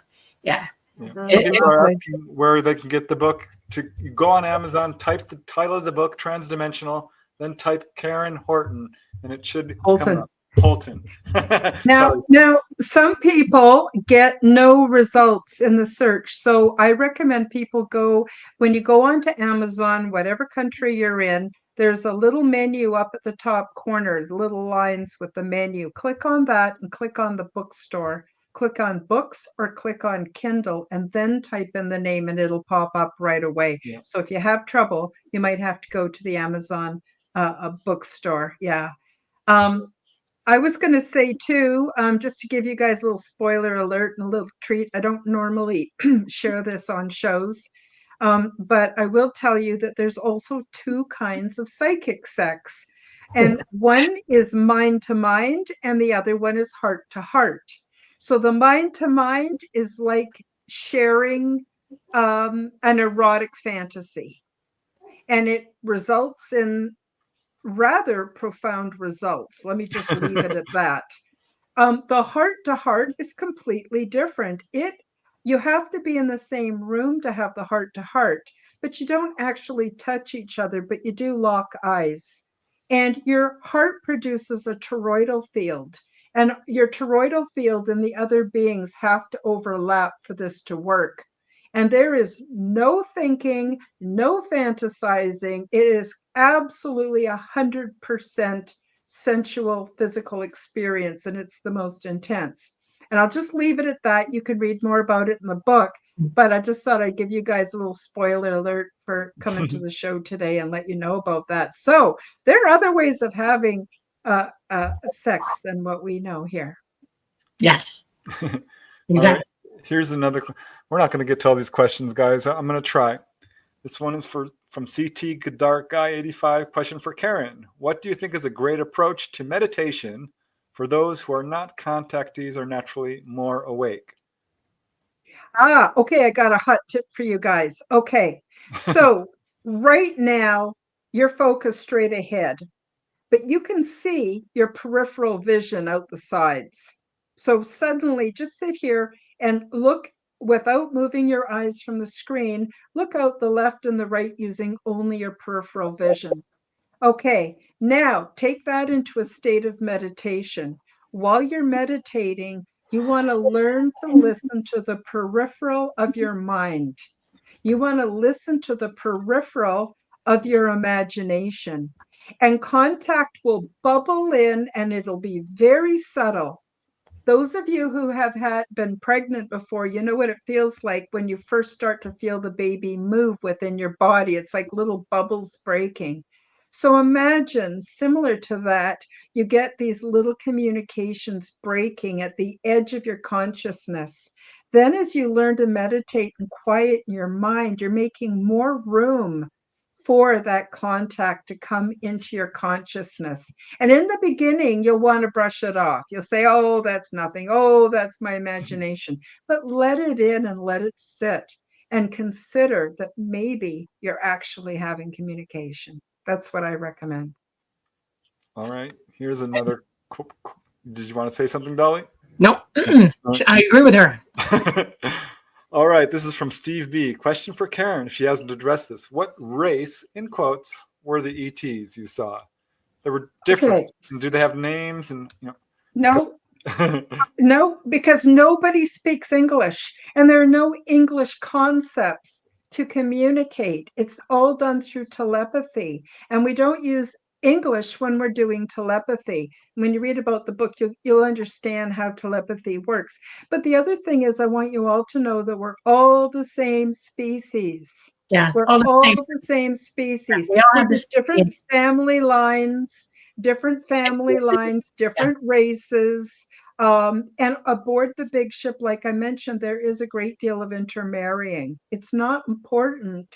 yeah. Yeah. Mhm. Some people are Lovely. asking where they can get the book. To go on Amazon, type the title of the book, Transdimensional, then type Karen Horton, and it should come Holton. up. Holton. Sorry. Now, some people get no results in the search. So I recommend people when you go onto Amazon, whatever country you're in, there's a little menu up at the top corner, little lines with the menu. Click on that and click on the bookstore. Click on books or click on Kindle and then type in the name and it'll pop up right away. Yeah. So if you have trouble, you might have to go to the Amazon bookstore. Yeah. Um, I was going to say too, just to give you guys a little spoiler alert and a little treat. I don't normally share this on shows, but I will tell you that there's also two kinds of psychic sex. And one is mind to mind, and the other one is heart to heart. So the mind to mind is like sharing an erotic fantasy, and it results in rather profound results. Let me just leave it at that. The heart to heart is completely different. You have to be in the same room to have the heart to heart, but you don't actually touch each other, but you do lock eyes. And your heart produces a toroidal field, and your toroidal field and the other beings have to overlap for this to work. And there is no thinking, no fantasizing. It is absolutely 100% sensual physical experience, and it's the most intense. And I'll just leave it at that. You can read more about it in the book, but I just thought I'd give you guys a little spoiler alert for coming to the show today and let you know about that. So there are other ways of having sex than what we know here. Yes. All Exactly. right. Here's another. We're not going to get to all these questions, guys. I'm going to try. This one is from CT Dark Guy 85. Question for Karen: what do you think is a great approach to meditation for those who are not contactees or naturally more awake? Okay, I got a hot tip for you guys. Okay, so right now you're focused straight ahead. but you can see your peripheral vision out the sides. So suddenly just sit here and look without moving your eyes from the screen, look out the left and the right using only your peripheral vision. Okay, now take that into a state of meditation. While you're meditating, you want to learn to listen to the peripheral of your mind. You want to listen to the peripheral of your imagination. And contact will bubble in and it'll be very subtle. Those of you who have been pregnant before, you know what it feels like when you first start to feel the baby move within your body. It's like little bubbles breaking. So imagine, similar to that, you get these little communications breaking at the edge of your consciousness. Then as you learn to meditate and quiet your mind, you're making more room for that contact to come into your consciousness. And in the beginning, you'll want to brush it off. You'll say, oh, that's nothing. Oh, that's my imagination. But let it in and let it sit and consider that maybe you're actually having communication. That's what I recommend. All right. Here's another. Did you want to say something, Dolly? Nope. I agree with her. All right. This is from Steve B. Question for Karen, if she hasn't addressed this. What race, in quotes, were the ETs you saw? They were different. Okay. And do they have names? And No. No, because nobody speaks English and there are no English concepts to communicate. It's all done through telepathy, and we don't use English when we're doing telepathy. When you read about the book, you'll understand how telepathy works. But the other thing is, I want you all to know that we're all the same species. Yeah, we're all the same species. We all have There's different family lines, different races. And aboard the big ship, like I mentioned, there is a great deal of intermarrying. It's not important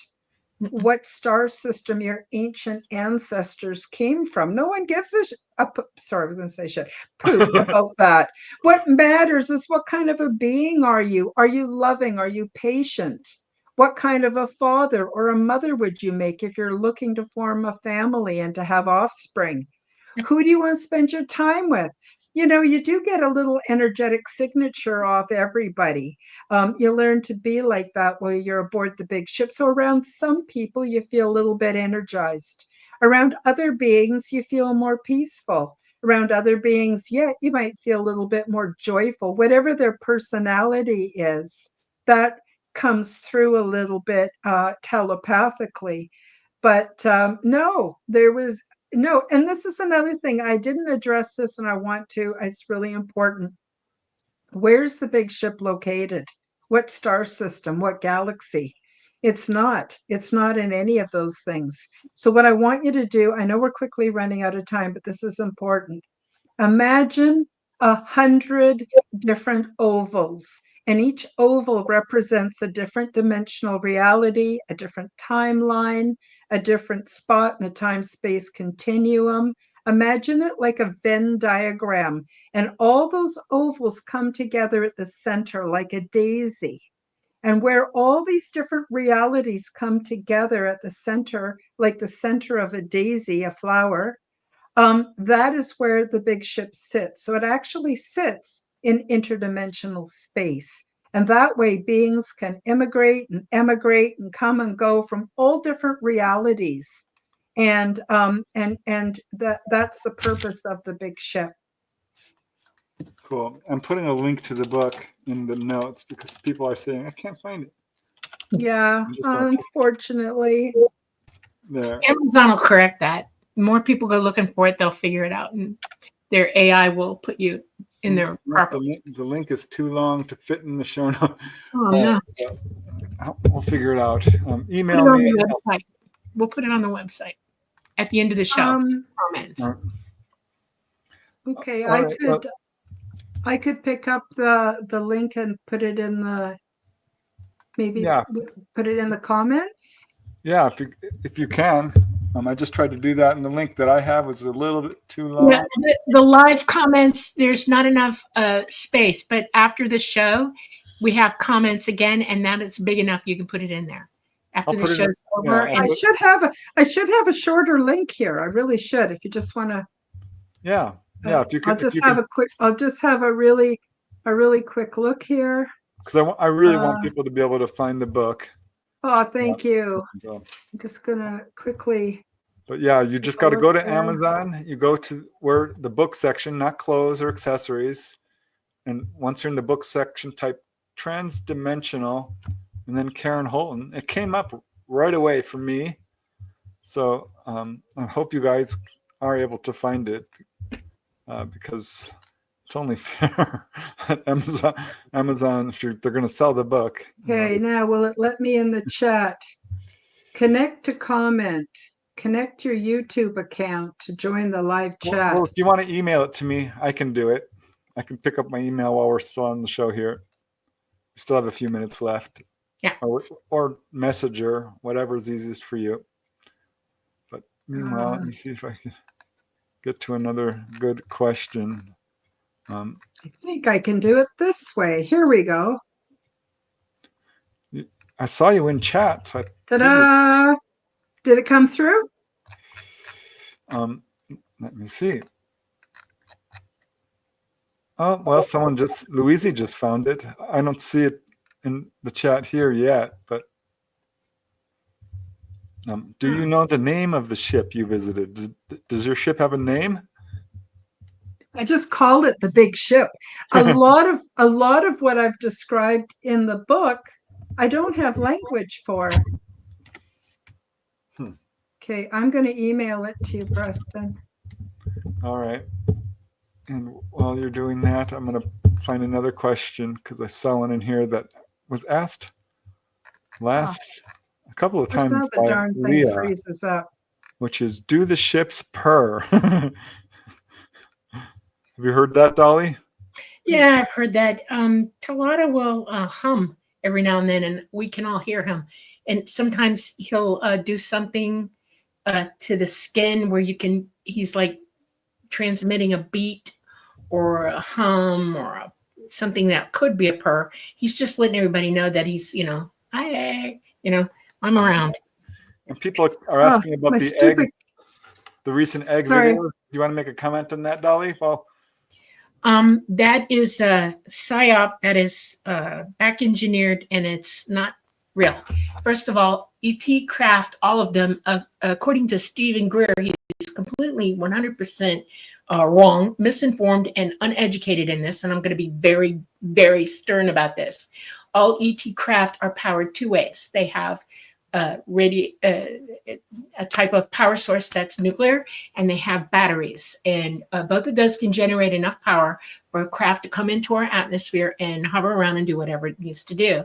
what star system your ancient ancestors came from. No one gives poop about that. What matters is what kind of a being are you? Are you loving? Are you patient? What kind of a father or a mother would you make if you're looking to form a family and to have offspring? Who do you want to spend your time with? You know, you do get a little energetic signature off everybody. You learn to be like that while you're aboard the big ship. So around some people, you feel a little bit energized. Around other beings, you feel more peaceful. Around other beings, yeah, you might feel a little bit more joyful. Whatever their personality is, that comes through a little bit telepathically. But no, and this is another thing. I didn't address this and I want to. It's really important. Where's the big ship located? What star system? What galaxy? It's not in any of those things. So what I want you to do, I know we're quickly running out of time, but this is important. Imagine 100 different ovals, and each oval represents a different dimensional reality, a different timeline, a different spot in the time-space continuum. Imagine it like a Venn diagram, and all those ovals come together at the center like a daisy. And where all these different realities come together at the center, like the center of a daisy, a flower, that is where the big ship sits. So it actually sits in interdimensional space. And that way beings can immigrate and emigrate and come and go from all different realities. And that's the purpose of the big ship. Cool. I'm putting a link to the book in the notes because people are saying, I can't find it. Yeah, unfortunately. There. Amazon will correct that. More people go looking for it, they'll figure it out, and their AI will put you in there properly. The link is too long to fit in the show notes. Oh, no. We'll figure it out. Email me. We'll put it on the website at the end of the show. Comments. Okay, I could pick up the link and put it in the put it in the comments. Yeah, if you can. I just tried to do that, and the link that I have was a little bit too long. Yeah, the live comments, there's not enough space, but after the show, we have comments again, and now it's big enough you can put it in there. after I'll the put it show's in, over. yeah, And I should have a shorter link here. I really should. If you just want to, yeah. If you I'll could, if just you have can, a quick. I'll just have a really quick look here. because I really want Uh, people to be able to find the book. Oh, thank you. So, I'm just gonna quickly but yeah, you take just a got to look go to there. Amazon. You go to where the book section, not clothes or accessories. And once you're in the book section, type transdimensional and then Karen Holton. It came up right away for me. So I hope you guys are able to find it because it's only fair that Amazon, if they're going to sell the book. Okay, now will it let me in the chat? Connect to comment. Connect your YouTube account to join the live chat. Well, if you want to email it to me, I can do it. I can pick up my email while we're still on the show here. We still have a few minutes left. Yeah. Or Messenger, whatever is easiest for you. But meanwhile, let me see if I can get to another good question. I think I can do it this way. Here we go. I saw you in chat. So Ta-da! Did it come through? let me see. Oh, well, Louise just found it. I don't see it in the chat here yet, but do you know the name of the ship you visited? Does your ship have a name? I just called it the big ship. A lot of what I've described in the book, I don't have language for. Okay, I'm going to email it to you, Preston. All right. And while you're doing that, I'm going to find another question because I saw one in here that was asked a couple of times Now the by darn thing Leah, freezes up. which is, do the ships purr? Have you heard that, Dolly? yeah, I've heard that. Talata will hum every now and then, and we can all hear him. And sometimes he'll do something to the skin where he's like transmitting a beat or a hum or something that could be a purr. He's just letting everybody know that he's, I'm around. And people are asking about the egg, the recent egg Sorry. video. Do you want to make a comment on that, Dolly? Well, that is a psyop that is back engineered, and it's not real. First of all, ET craft, all of them, according to Stephen Greer, he's completely 100% wrong, misinformed, and uneducated in this. And I'm going to be very, very stern about this. All ET craft are powered two ways. They have a type of power source that's nuclear, and they have batteries. And both of those can generate enough power for a craft to come into our atmosphere and hover around and do whatever it needs to do.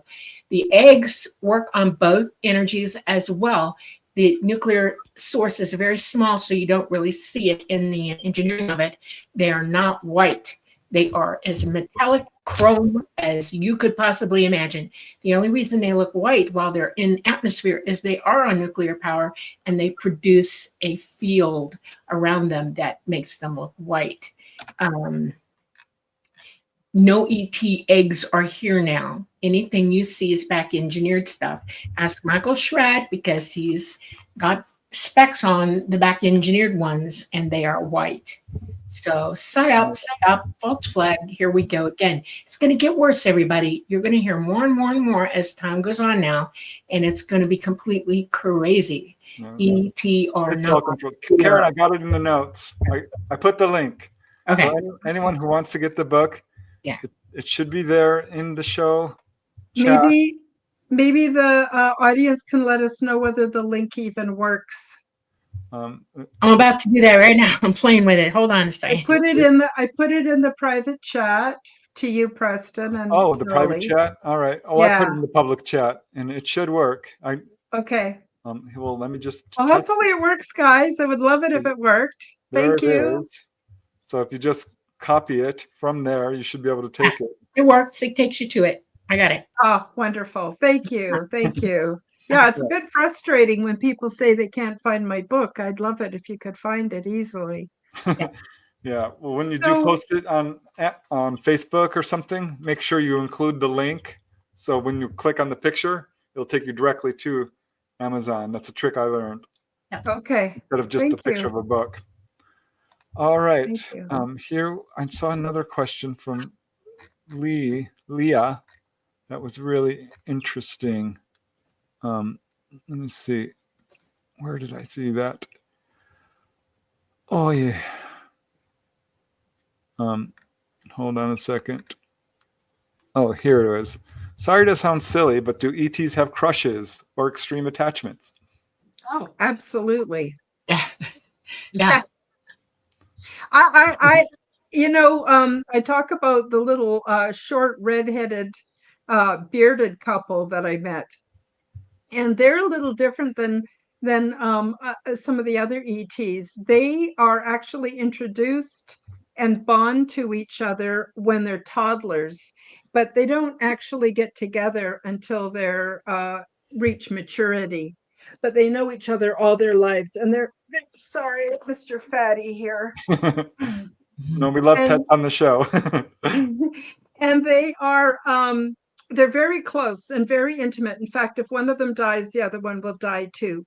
The eggs work on both energies as well. The nuclear source is very small, so you don't really see it in the engineering of it. They are not white. They are as metallic chrome as you could possibly imagine. The only reason they look white while they're in atmosphere is they are on nuclear power, and they produce a field around them that makes them look white. No ET eggs are here now. Anything you see is back engineered stuff. Ask Michael Schrad, because he's got specs on the back engineered ones, and they are white. So psyop, false flag. Here we go again. It's going to get worse, everybody. You're going to hear more and more and more as time goes on now, and it's going to be completely crazy. Yes. ET or It's not. all controlled. Karen, I got it in the notes. I put the link. Okay. So anyone who wants to get the book, yeah, it should be there in the show chat. Maybe the audience can let us know whether the link even works. I'm about to do that right now. I'm playing with it. Hold on a second. I put it in the private chat to you, Preston, and the private chat. All right. Oh, yeah. I put it in the public chat, and it should work. Okay. Well, let me just. Well, hopefully it works, guys. I would love it if it worked. Thank you. Is. So if you just copy it from there, you should be able to take it. It works. It takes you to it. I got it. Oh, wonderful. Thank you. Thank you. Yeah, it's a bit frustrating when people say they can't find my book. I'd love it if you could find it easily. Yeah. Well, when you do post it on Facebook or something, make sure you include the link. So when you click on the picture, it'll take you directly to Amazon. That's a trick I learned Okay. instead of just a Thank picture you. of a book. All right. Thank you. Here I saw another question from Leah. That was really interesting. Let me see. Where did I see that? Oh yeah. Hold on a second. Oh, here it is. Sorry to sound silly, but do ETs have crushes or extreme attachments? Oh, absolutely. Yeah. Yeah. I I talk about the little short redheaded bearded couple that I met, and they're a little different than some of the other ETs. They are actually introduced and bond to each other when they're toddlers, but they don't actually get together until they're reach maturity. But they know each other all their lives, and they're sorry, Mr. Fatty here. No, we love And pets on the show. and they are they're very close and very intimate. In fact, if one of them dies, the other one will die too.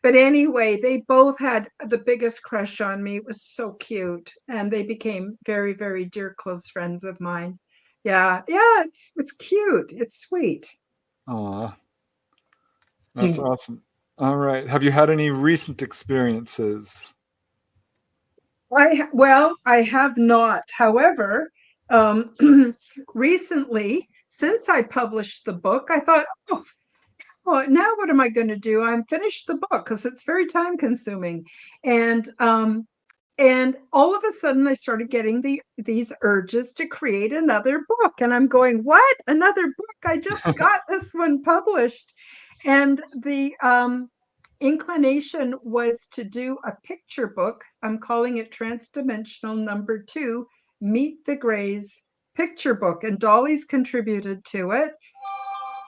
But anyway, they both had the biggest crush on me. It was so cute, and they became very, very dear close friends of mine. Yeah, yeah, it's cute. It's sweet. Aw, that's awesome. All right. Have you had any recent experiences? I have not. However, um, recently, since I published the book, I thought, oh, well, now what am I going to do? I'm finished the book because it's very time consuming, and all of a sudden I started getting these urges to create another book, and I'm going, what? Another book? I just got this one published, and the inclination was to do a picture book. I'm calling it Transdimensional Number 2, Meet the Greys picture book, and Dolly's contributed to it,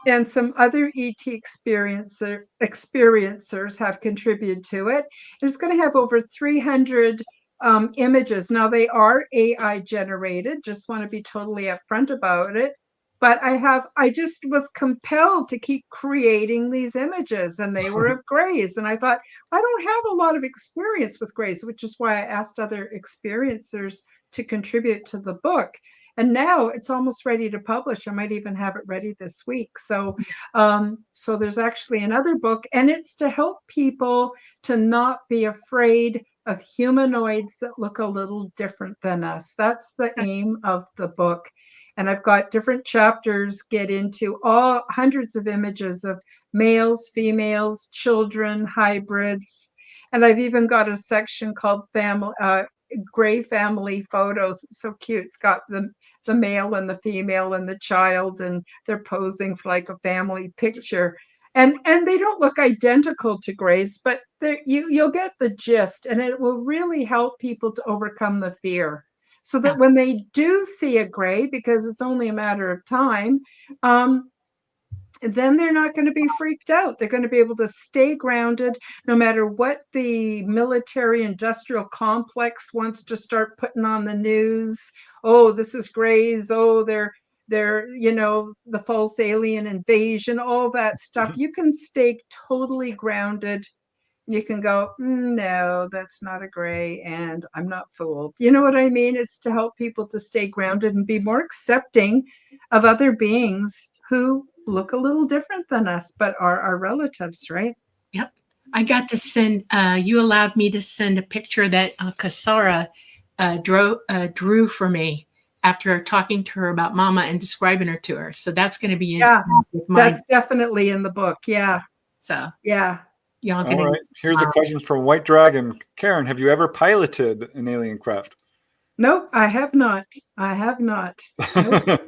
and some other experiencers have contributed to it. And it's going to have over 300 images. Now they are AI generated. Just want to be totally upfront about it. But I just was compelled to keep creating these images, and they were of grays. And I thought, I don't have a lot of experience with grays, which is why I asked other experiencers to contribute to the book. And now it's almost ready to publish. I might even have it ready this week. So there's actually another book, and it's to help people to not be afraid of humanoids that look a little different than us. That's the aim of the book. And I've got different chapters get into all hundreds of images of males, females, children, hybrids. And I've even got a section called gray family photos. It's so cute. It's got the male and the female and the child, and they're posing for like a family picture. And they don't look identical to grays, but you'll get the gist, and it will really help people to overcome the fear. So that when they do see a gray, because it's only a matter of time, then they're not going to be freaked out. They're going to be able to stay grounded no matter what the military industrial complex wants to start putting on the news. Oh, this is grays. Oh, they're the false alien invasion, all that stuff. You can stay totally grounded. You can go, no, that's not a gray, and I'm not fooled. You know what I mean? It's to help people to stay grounded and be more accepting of other beings who look a little different than us, but are our relatives, right? Yep. I got to send, you allowed me to send a picture that Kasara drew for me after talking to her about Mama and describing her to her. So that's going to be with mine. That's definitely in the book. Yeah. So yeah. All right. Here's a question from White Dragon. Karen, have you ever piloted an alien craft? Nope, I have not. I have not. Nope.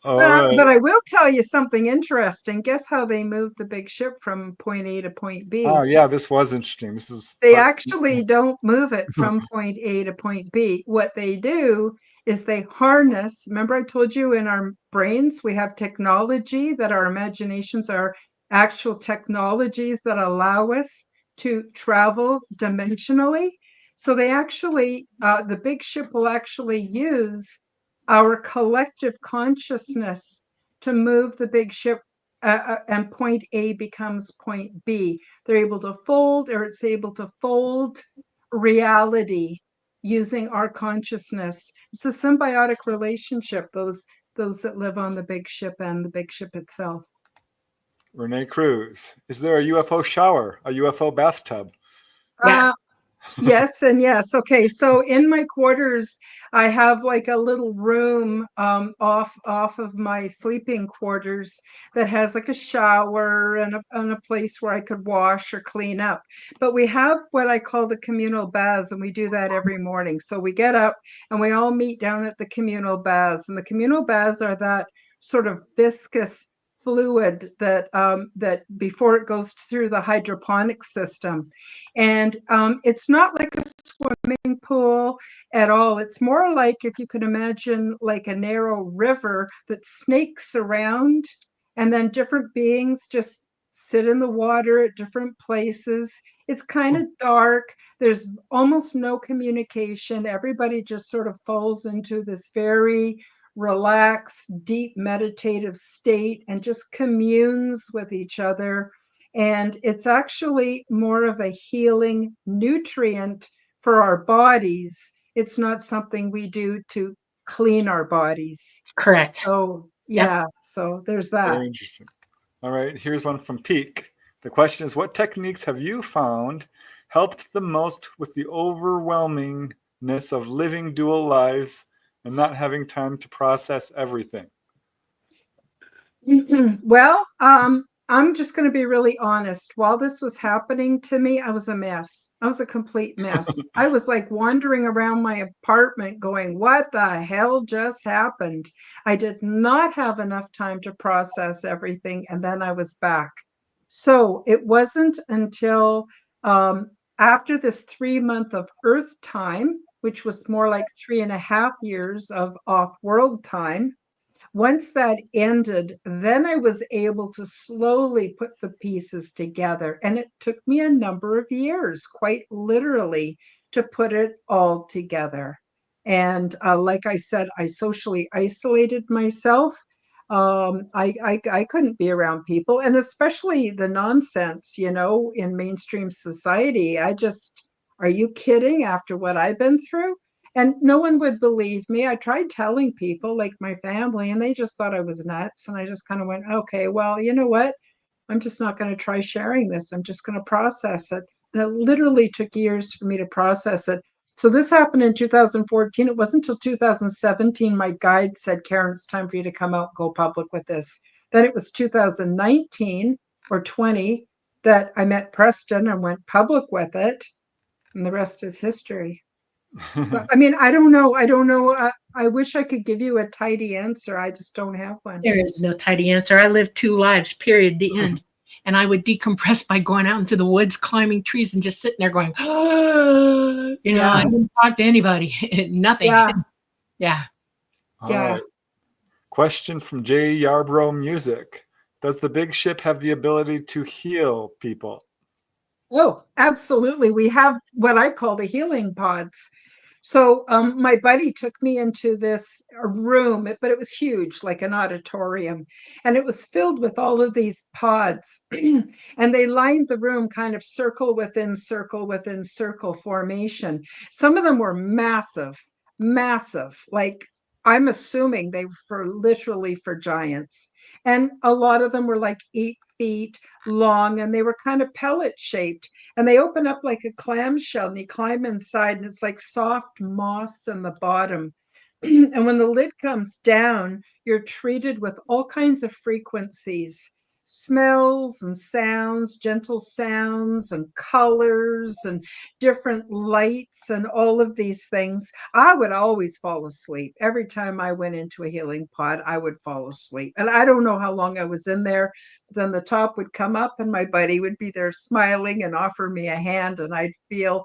But I will tell you something interesting. Guess how they moved the big ship from point A to point B? Oh, yeah, this was interesting. They actually don't move it from point A to point B. What they do is they harness. Remember, I told you in our brains we have technology, that our imaginations are actual technologies that allow us to travel dimensionally. So they actually, the big ship will actually use our collective consciousness to move the big ship and point A becomes point B. They're able to fold, or it's able to fold reality using our consciousness. It's a symbiotic relationship, those that live on the big ship and the big ship itself. Renee Cruz, is there a UFO shower, a UFO bathtub? Yes. Yes and yes. Okay, so in my quarters, I have like a little room off of my sleeping quarters that has like a shower and a place where I could wash or clean up. But we have what I call the communal baths, and we do that every morning. So we get up and we all meet down at the communal baths, and the communal baths are that sort of viscous fluid that before it goes through the hydroponic system. And it's not like a swimming pool at all. It's more like, if you can imagine, like a narrow river that snakes around, and then different beings just sit in the water at different places. It's kind of dark. There's almost no communication. Everybody just sort of falls into this very relaxed, deep meditative state and just communes with each other. And it's actually more of a healing nutrient for our bodies. It's not something we do to clean our bodies. Correct. So, Yep. yeah, so there's that. Very interesting. All right, here's one from Peak. The question is, what techniques have you found helped the most with the overwhelmingness of living dual lives and not having time to process everything? Well, I'm just going to be really honest. While this was happening to me, I was a mess. I was a complete mess. I was like wandering around my apartment going, what the hell just happened? I did not have enough time to process everything. And then I was back. So it wasn't until after this 3 month of Earth time, which was more like 3.5 years of off-world time. Once that ended, then I was able to slowly put the pieces together. And it took me a number of years, quite literally, to put it all together. And like I said, I socially isolated myself. I couldn't be around people, and especially the nonsense, in mainstream society. Are you kidding after what I've been through? And no one would believe me. I tried telling people, like my family, and they just thought I was nuts. And I just kind of went, okay, well, you know what? I'm just not going to try sharing this. I'm just going to process it. And it literally took years for me to process it. So this happened in 2014. It wasn't until 2017 my guide said, Karen, it's time for you to come out and go public with this. Then it was 2019 or 20 that I met Preston and went public with it. And the rest is history. I mean, I don't know. I wish I could give you a tidy answer. I just don't have one. There is no tidy answer. I lived 2 lives, period, the end. And I would decompress by going out into the woods, climbing trees, and just sitting there going, I didn't talk to anybody. Nothing. Yeah. All right. Question from Jay Yarbrough Music. Does the big ship have the ability to heal people? Oh, absolutely. We have what I call the healing pods. So my buddy took me into this room, but it was huge, like an auditorium, and it was filled with all of these pods. And they lined the room kind of circle within circle within circle formation. Some of them were massive, massive, like I'm assuming they were literally for giants. And a lot of them were like 8 feet long, and they were kind of pellet shaped. And they open up like a clamshell, and you climb inside, and it's like soft moss in the bottom. And when the lid comes down, you're treated with all kinds of frequencies, smells and sounds, gentle sounds and colors and different lights and all of these things. I would always fall asleep. Every time I went into a healing pod, I would fall asleep. And I don't know how long I was in there. Then the top would come up and my buddy would be there smiling and offer me a hand, and I'd feel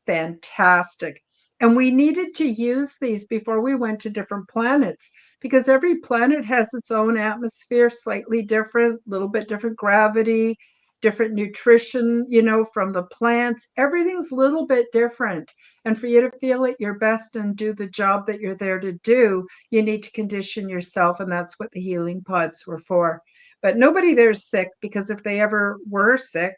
fantastic. And we needed to use these before we went to different planets, because every planet has its own atmosphere, slightly different, a little bit different gravity, different nutrition, from the plants. Everything's a little bit different. And for you to feel at your best and do the job that you're there to do, you need to condition yourself. And that's what the healing pods were for. But nobody there's sick, because if they ever were sick,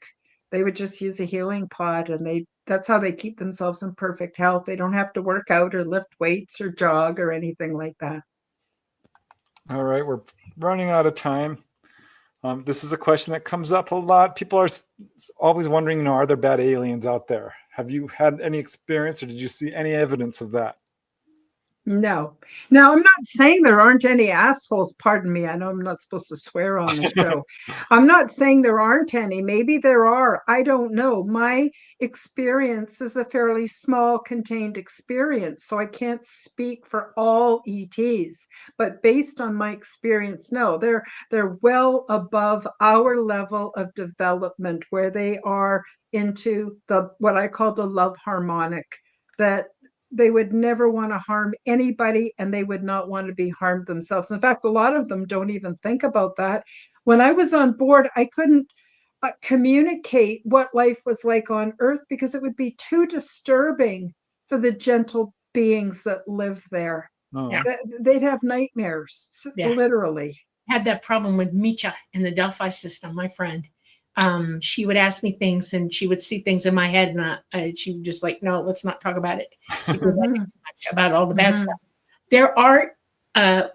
they would just use a healing pod, and that's how they keep themselves in perfect health. They don't have to work out or lift weights or jog or anything like that. All right, we're running out of time. This is a question that comes up a lot. People are always wondering, are there bad aliens out there? Have you had any experience, or did you see any evidence of that? No. Now, I'm not saying there aren't any assholes. Pardon me. I know I'm not supposed to swear on the show. I'm not saying there aren't any. Maybe there are. I don't know. My experience is a fairly small, contained experience, so I can't speak for all ETs. But based on my experience, no, they're well above our level of development, where they are into what I call the love harmonic, that they would never want to harm anybody, and they would not want to be harmed themselves. In fact, a lot of them don't even think about that. When I was on board, I couldn't communicate what life was like on Earth, because it would be too disturbing for the gentle beings that live there. Oh. Yeah. They'd have nightmares, literally. Had that problem with Micha in the Delphi system, my friend. She would ask me things, and she would see things in my head, and she would just like, no, let's not talk about it, because I think too much about all the bad stuff. There are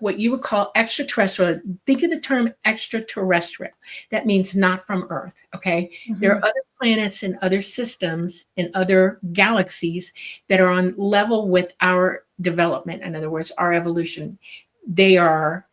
what you would call extraterrestrial. Think of the term extraterrestrial. That means not from Earth. Okay. There are other planets and other systems and other galaxies that are on level with our development. In other words, our evolution. They are,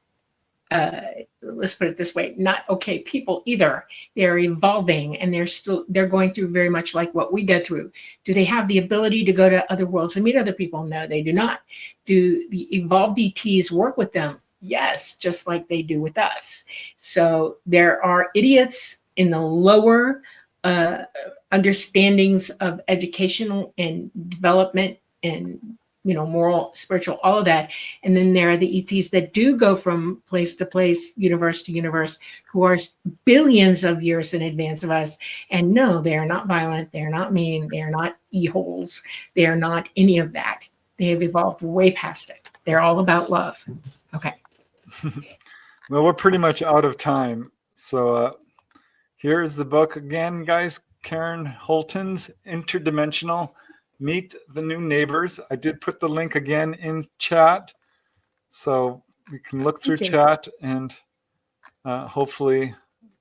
let's put it this way, not okay people either. They're evolving, and they're going through very much like what we go through. Do they have the ability to go to other worlds and meet other people? No, they do not. Do the evolved ETs work with them? Yes, just like they do with us. So there are idiots in the lower understandings of educational and development and moral, spiritual, all of that. And then there are the ETs that do go from place to place, universe to universe, who are billions of years in advance of us. And no, they are not violent. They're not mean. They're not e-holes. They're not any of that. They have evolved way past it. They're all about love. Okay. Well, we're pretty much out of time. So here's the book again, guys. Karen Holton's Interdimensional Meet the New Neighbors. I did put the link again in chat, so you can look through chat and hopefully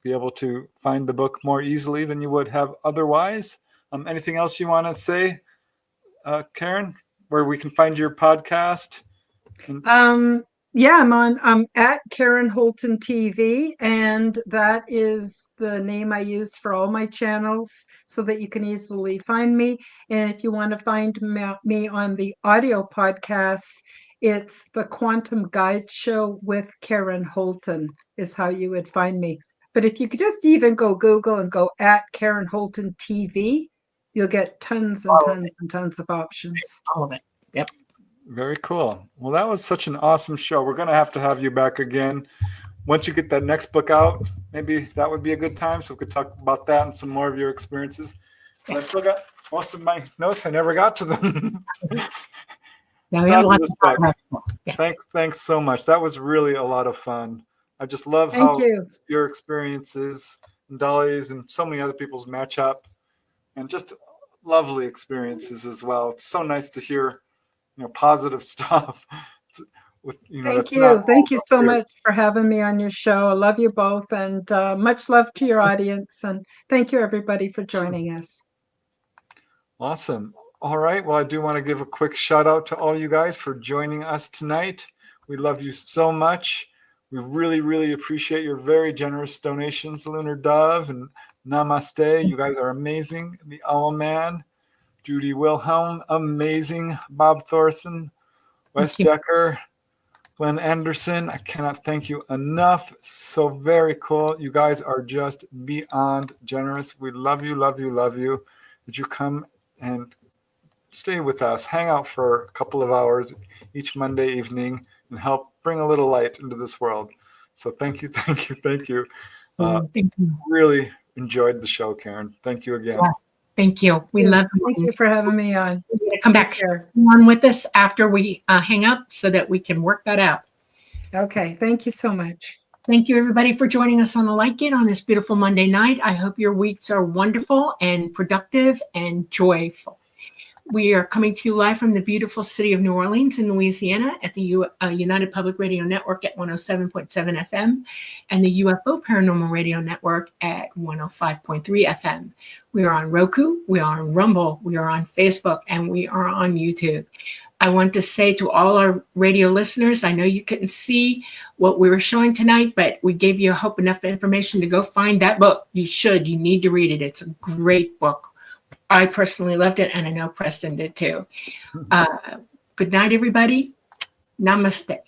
be able to find the book more easily than you would have otherwise. Anything else you want to say, Karen, where we can find your podcast? Yeah, I'm at Karen Holton TV, and that is the name I use for all my channels, so that you can easily find me. And if you want to find me on the audio podcasts, it's the Quantum Guide Show with Karen Holton is how you would find me. But if you could just even go Google and go at Karen Holton TV, you'll get tons and tons and tons of options. All of it. Yep. Very cool. Well, that was such an awesome show. We're going to have you back again. Once you get that next book out, maybe that would be a good time, so we could talk about that and some more of your experiences. I still got most of my notes. I never got to them. Thanks so much. That was really a lot of fun. I just love how your experiences and Dolly's and so many other people's match up, and just lovely experiences as well. It's so nice to hear positive stuff. Thank you so much for having me on your show. I love you both, and much love to your audience, and thank you everybody for joining us. Awesome. All right, well, I do want to give a quick shout out to all you guys for joining us tonight. We love you so much. We really, really appreciate your very generous donations, Lunar Dove and Namaste. You guys are amazing. The Owl Man, Judy Wilhelm, amazing. Bob Thorson, Wes Decker, Glenn Anderson. I cannot thank you enough. So very cool. You guys are just beyond generous. We love you, love you, love you. Would you come and stay with us, hang out for a couple of hours each Monday evening, and help bring a little light into this world? So thank you, thank you, thank you. Thank you. Really enjoyed the show, Karen. Thank you again. Yeah. Thank you. We love you. Thank you for having me on. Come back on with us after we hang up so that we can work that out. Okay. Thank you so much. Thank you, everybody, for joining us on the Light Gate on this beautiful Monday night. I hope your weeks are wonderful and productive and joyful. We are coming to you live from the beautiful city of New Orleans in Louisiana at the United Public Radio Network at 107.7 FM and the UFO Paranormal Radio Network at 105.3 FM. We are on Roku, we are on Rumble, we are on Facebook, and we are on YouTube. I want to say to all our radio listeners, I know you couldn't see what we were showing tonight, but we gave you, I hope, enough information to go find that book. You need to read it. It's a great book. I personally loved it, and I know Preston did too. Good night, everybody. Namaste.